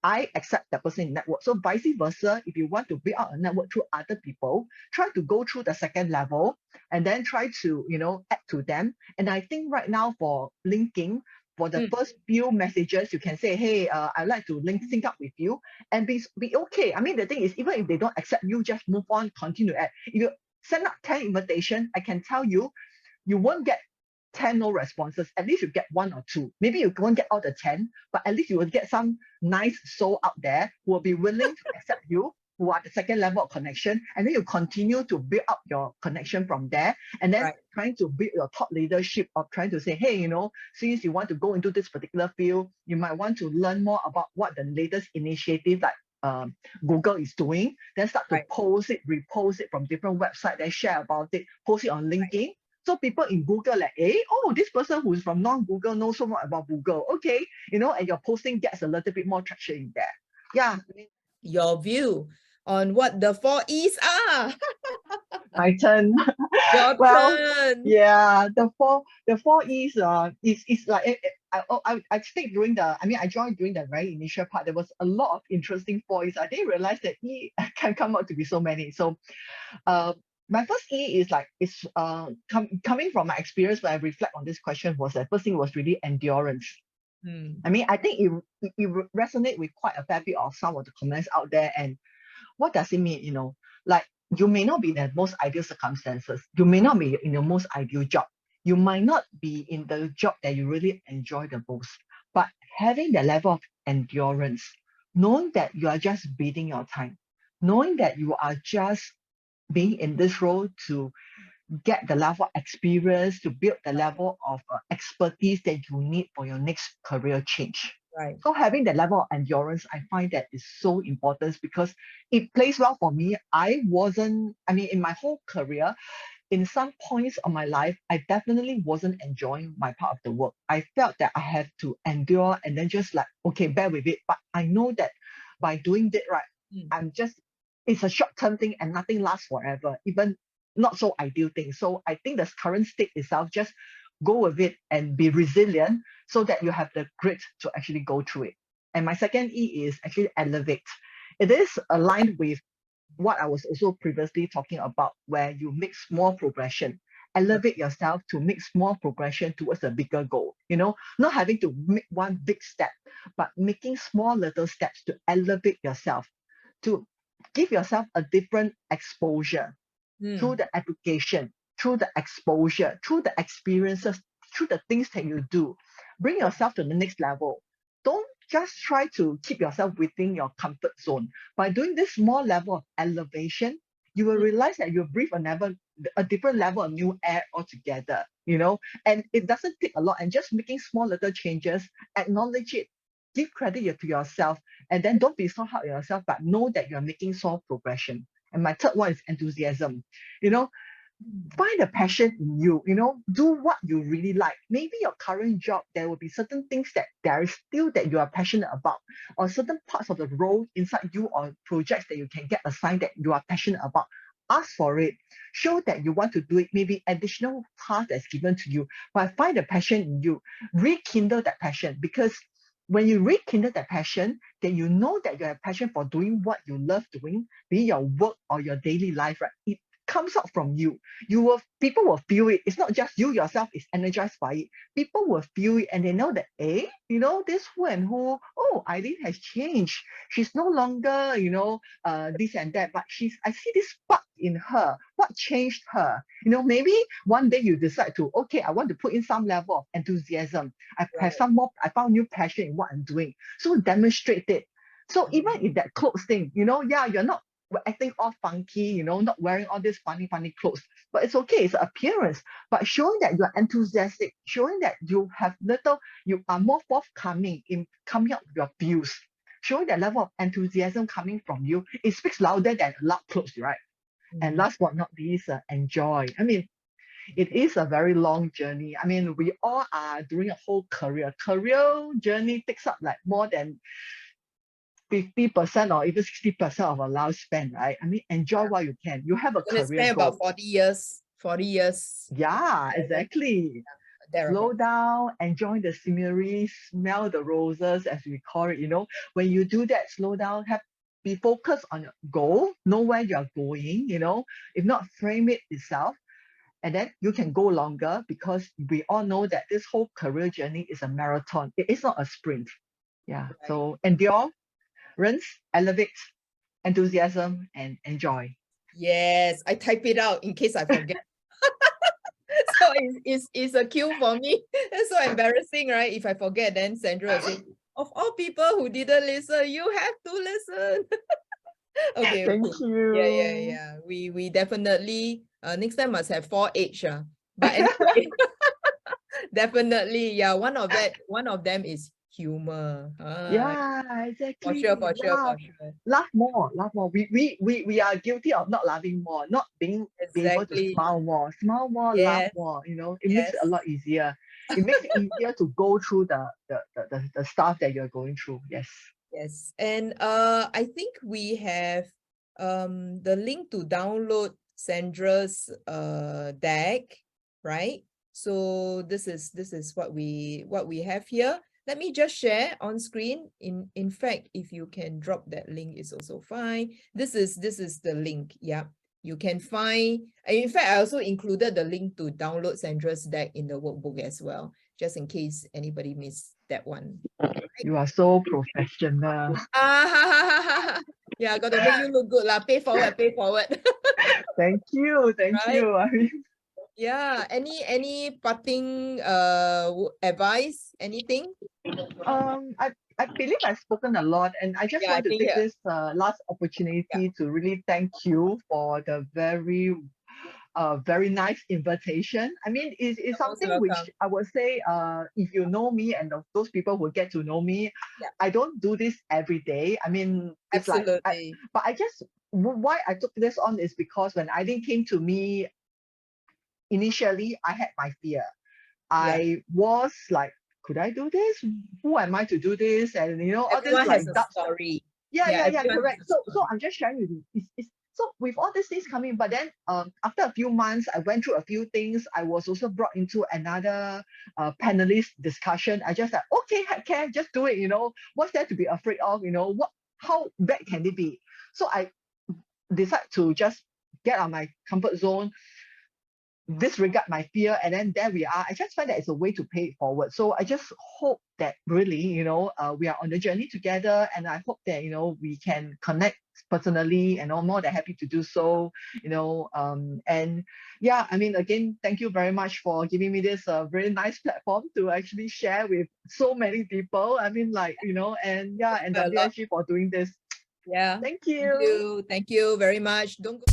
I accept that person in network. So vice versa, if you want to build out a network through other people, try to go through the second level and then try to, add to them. And I think right now for linking, for the first few messages, you can say, hey, I'd like to sync up with you and be okay. I mean, the thing is, even if they don't accept you, just move on, continue to add. If you send out 10 invitations, I can tell you, you won't get 10 no responses. At least you get 1 or 2. Maybe you won't get all the 10, but at least you will get some nice soul out there who will be willing to accept you, who are the second level of connection, and then you continue to build up your connection from there, and then trying to build your top leadership of trying to say, hey, since you want to go into this particular field, you might want to learn more about what the latest initiative like Google is doing, then start to post it, repost it from different websites, then share about it, post it on LinkedIn. So people in Google like, oh, this person who's from non-Google knows so much about Google. Okay, and your posting gets a little bit more traction in there. Yeah. Your view on what the 4 E's are. My turn. Your turn. Yeah, the four E's is like I think during the I joined during the very initial part. There was a lot of interesting 4 E's. I didn't realize that E can come out to be so many. So my first E is like coming from my experience when I reflect on this question was the first thing was really endurance. I mean, I think it resonate with quite a fair bit of some of the comments out there. And what does it mean? Like you may not be in the most ideal circumstances. You may not be in the most ideal job. You might not be in the job that you really enjoy the most. But having the level of endurance, knowing that you are just beating your time, knowing that you are just being in this role to get the level of experience, to build the level of expertise that you need for your next career change. So having that level of endurance, I find that is so important because it plays well for me. In my whole career, in some points of my life, I definitely wasn't enjoying my part of the work. I felt that I had to endure and then just like, okay, bear with it. But I know that by doing that, it's a short-term thing and nothing lasts forever. Even not so ideal thing. So I think the current state itself, just go with it and be resilient so that you have the grit to actually go through it. And my second E is actually elevate. It is aligned with what I was also previously talking about, where you make small progression. Elevate yourself to make small progression towards a bigger goal. Not having to make one big step, but making small little steps to elevate yourself, to give yourself a different exposure through the application, through the exposure, through the experiences, through the things that you do. Bring yourself to the next level. Don't just try to keep yourself within your comfort zone. By doing this small level of elevation, you will realize that you breathe a different level of new air altogether, and it doesn't take a lot. And just making small little changes, acknowledge it, give credit to yourself, and then don't be so hard on yourself, but know that you're making small progression. And my third one is enthusiasm. Find a passion in you, do what you really like. Maybe your current job, there will be certain things that there is still that you are passionate about, or certain parts of the role inside you, or projects that you can get assigned that you are passionate about. Ask for it. Show that you want to do it. Maybe additional task that's given to you, but find a passion in you. Rekindle that passion, because when you rekindle that passion, then you know that you have passion for doing what you love doing, be it your work or your daily life, right? It comes out from you. People will feel it. It's not just you yourself is energized by it. People will feel it, and they know that, this who and who, Eileen has changed. She's no longer, this and that, but I see this spark in her. What changed her? Maybe one day you decide to, okay, I want to put in some level of enthusiasm. I found new passion in what I'm doing. So demonstrate it. So even if that clothes thing, you're not acting all funky, not wearing all these funny clothes, but it's okay, it's an appearance. But showing that you're enthusiastic, showing that you are more forthcoming in coming up with your views, showing that level of enthusiasm coming from you, it speaks louder than loud clothes, right? And last but not least, enjoy. I mean, it is a very long journey. I mean, we all are doing a whole career journey, takes up like more than 50% or even 60% of our lifespan, right? I mean, enjoy what you can. You have a career spend goal. about 40 years. 40 years. Yeah, exactly. Slow down, enjoy the scenery, smell the roses, as we call it. When you do that, slow down, be focused on your goal, know where you're going, if not, frame it itself. And then you can go longer, because we all know that this whole career journey is a marathon. It is not a sprint. Yeah. Right. So endure, rinse, elevate, enthusiasm, and enjoy. Yes, I type it out in case I forget. So it's a cue for me. It's so embarrassing, right? If I forget, then Sandra will say, of all people who didn't listen, you have to listen. Okay. Thank you. Yeah. We definitely next time must have 4H. But anyway, definitely, yeah. One of them is humor. Yeah, exactly. For sure. Laugh more. We are guilty of not laughing more, not being able to smile more, laugh more. It makes it a lot easier. It makes it easier to go through the stuff that you're going through. Yes. And I think we have the link to download Sandra's deck, right? So this is what we have here. Let me just share on screen. In fact, if you can drop that link, is also fine. This is the link. Yeah, you can find. In fact, I also included the link to download Sandra's deck in the workbook as well, just in case anybody missed that one. You are so professional. Yeah, got to make you look good lah. Pay forward. Thank you. I mean, yeah. Any parting advice? Anything? I believe I've spoken a lot, and I just want to take this last opportunity to really thank you for the very nice invitation. I mean, it's something which I would say, if you know me and those people who get to know me, I don't do this every day. I mean, it's absolutely. But I just, why I took this on is because when Eileen came to me, initially, I had my fear. I was like, could I do this? Who am I to do this? And all this like story. Yeah, correct. So I'm just sharing with you. So with all these things coming, but then after a few months, I went through a few things. I was also brought into another panelist discussion. I just said, okay, heck care, just do it. What's there to be afraid of? How bad can it be? So I decided to just get out of my comfort zone, disregard my fear, and then there we are. I just find that it's a way to pay it forward. So I just hope that really, we are on the journey together, and I hope that, we can connect personally, and I'm more than happy to do so, and yeah, I mean, again, thank you very much for giving me this very nice platform to actually share with so many people. I mean, and yeah, and WSG for doing this. Yeah. Thank you. Thank you very much. Don't go